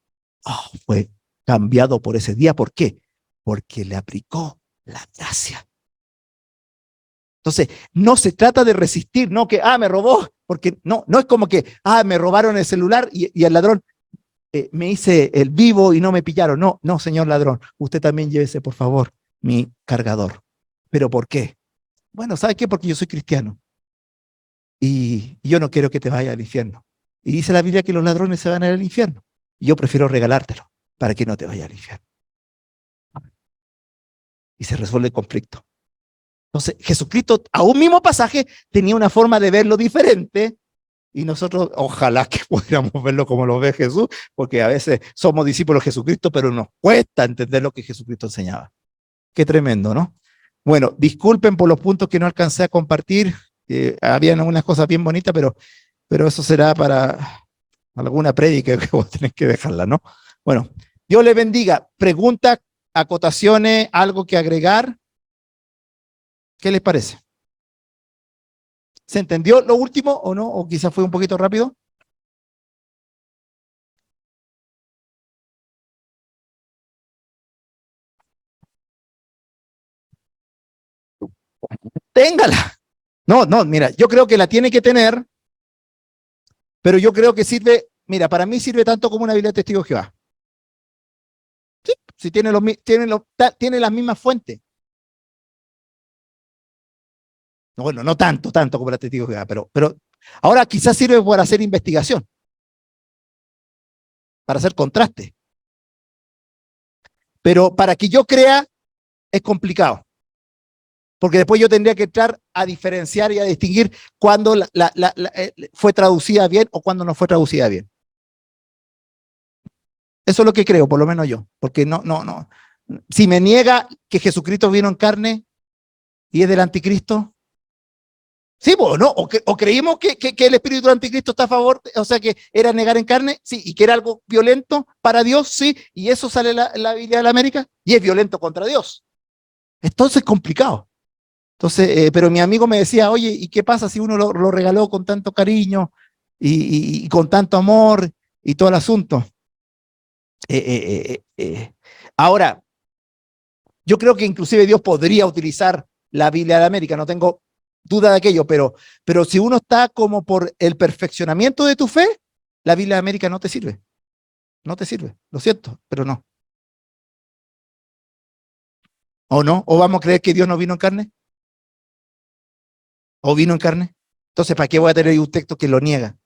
fue cambiado por ese día. ¿Por qué? Porque le aplicó la gracia. Entonces, no se trata de resistir, no que, me robó, porque no es como que, me robaron el celular y el ladrón, me hice el vivo y no me pillaron. No, señor ladrón, usted también llévese, por favor, mi cargador. ¿Pero por qué? Bueno, ¿sabe qué? Porque yo soy cristiano y yo no quiero que te vayas al infierno. Y dice la Biblia que los ladrones se van a ir al infierno. Y yo prefiero regalártelo para que no te vayas al infierno. Y se resuelve el conflicto. Entonces, Jesucristo, a un mismo pasaje, tenía una forma de verlo diferente y nosotros ojalá que pudiéramos verlo como lo ve Jesús, porque a veces somos discípulos de Jesucristo, pero nos cuesta entender lo que Jesucristo enseñaba. Qué tremendo, ¿no? Bueno, disculpen por los puntos que no alcancé a compartir. Habían algunas cosas bien bonitas, pero eso será para alguna prédica que vos tenés que dejarla, ¿no? Bueno, Dios les bendiga. Preguntas, acotaciones, algo que agregar. ¿Qué les parece? ¿Se entendió lo último o no? ¿O quizás fue un poquito rápido? Téngala. No, mira, yo creo que la tiene que tener, pero yo creo que sirve, mira, para mí sirve tanto como una Biblia de Testigos de Jehová. Sí, si tiene las mismas fuentes. Bueno, no tanto como la Testigos de Jehová, pero ahora quizás sirve para hacer investigación, para hacer contraste. Pero para que yo crea es complicado, porque después yo tendría que entrar a diferenciar y a distinguir cuándo fue traducida bien o cuándo no fue traducida bien. Eso es lo que creo, por lo menos yo, porque no. Si me niega que Jesucristo vino en carne y es del anticristo, sí, bueno, ¿no? O creímos que el espíritu del anticristo está a favor, o sea, que era negar en carne, sí, y que era algo violento para Dios, sí, y eso sale en la Biblia de la América, y es violento contra Dios. Entonces es complicado. Entonces, pero mi amigo me decía, oye, ¿y qué pasa si uno lo regaló con tanto cariño y con tanto amor y todo el asunto? Ahora, yo creo que inclusive Dios podría utilizar la Biblia de América, no tengo duda de aquello, pero si uno está como por el perfeccionamiento de tu fe, la Biblia de América no te sirve. No te sirve, lo siento, pero no. ¿O no? ¿O vamos a creer que Dios no vino en carne? ¿O vino en carne? Entonces, ¿para qué voy a tener un texto que lo niega?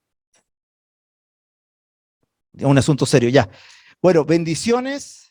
Es un asunto serio, ya. Bueno, bendiciones.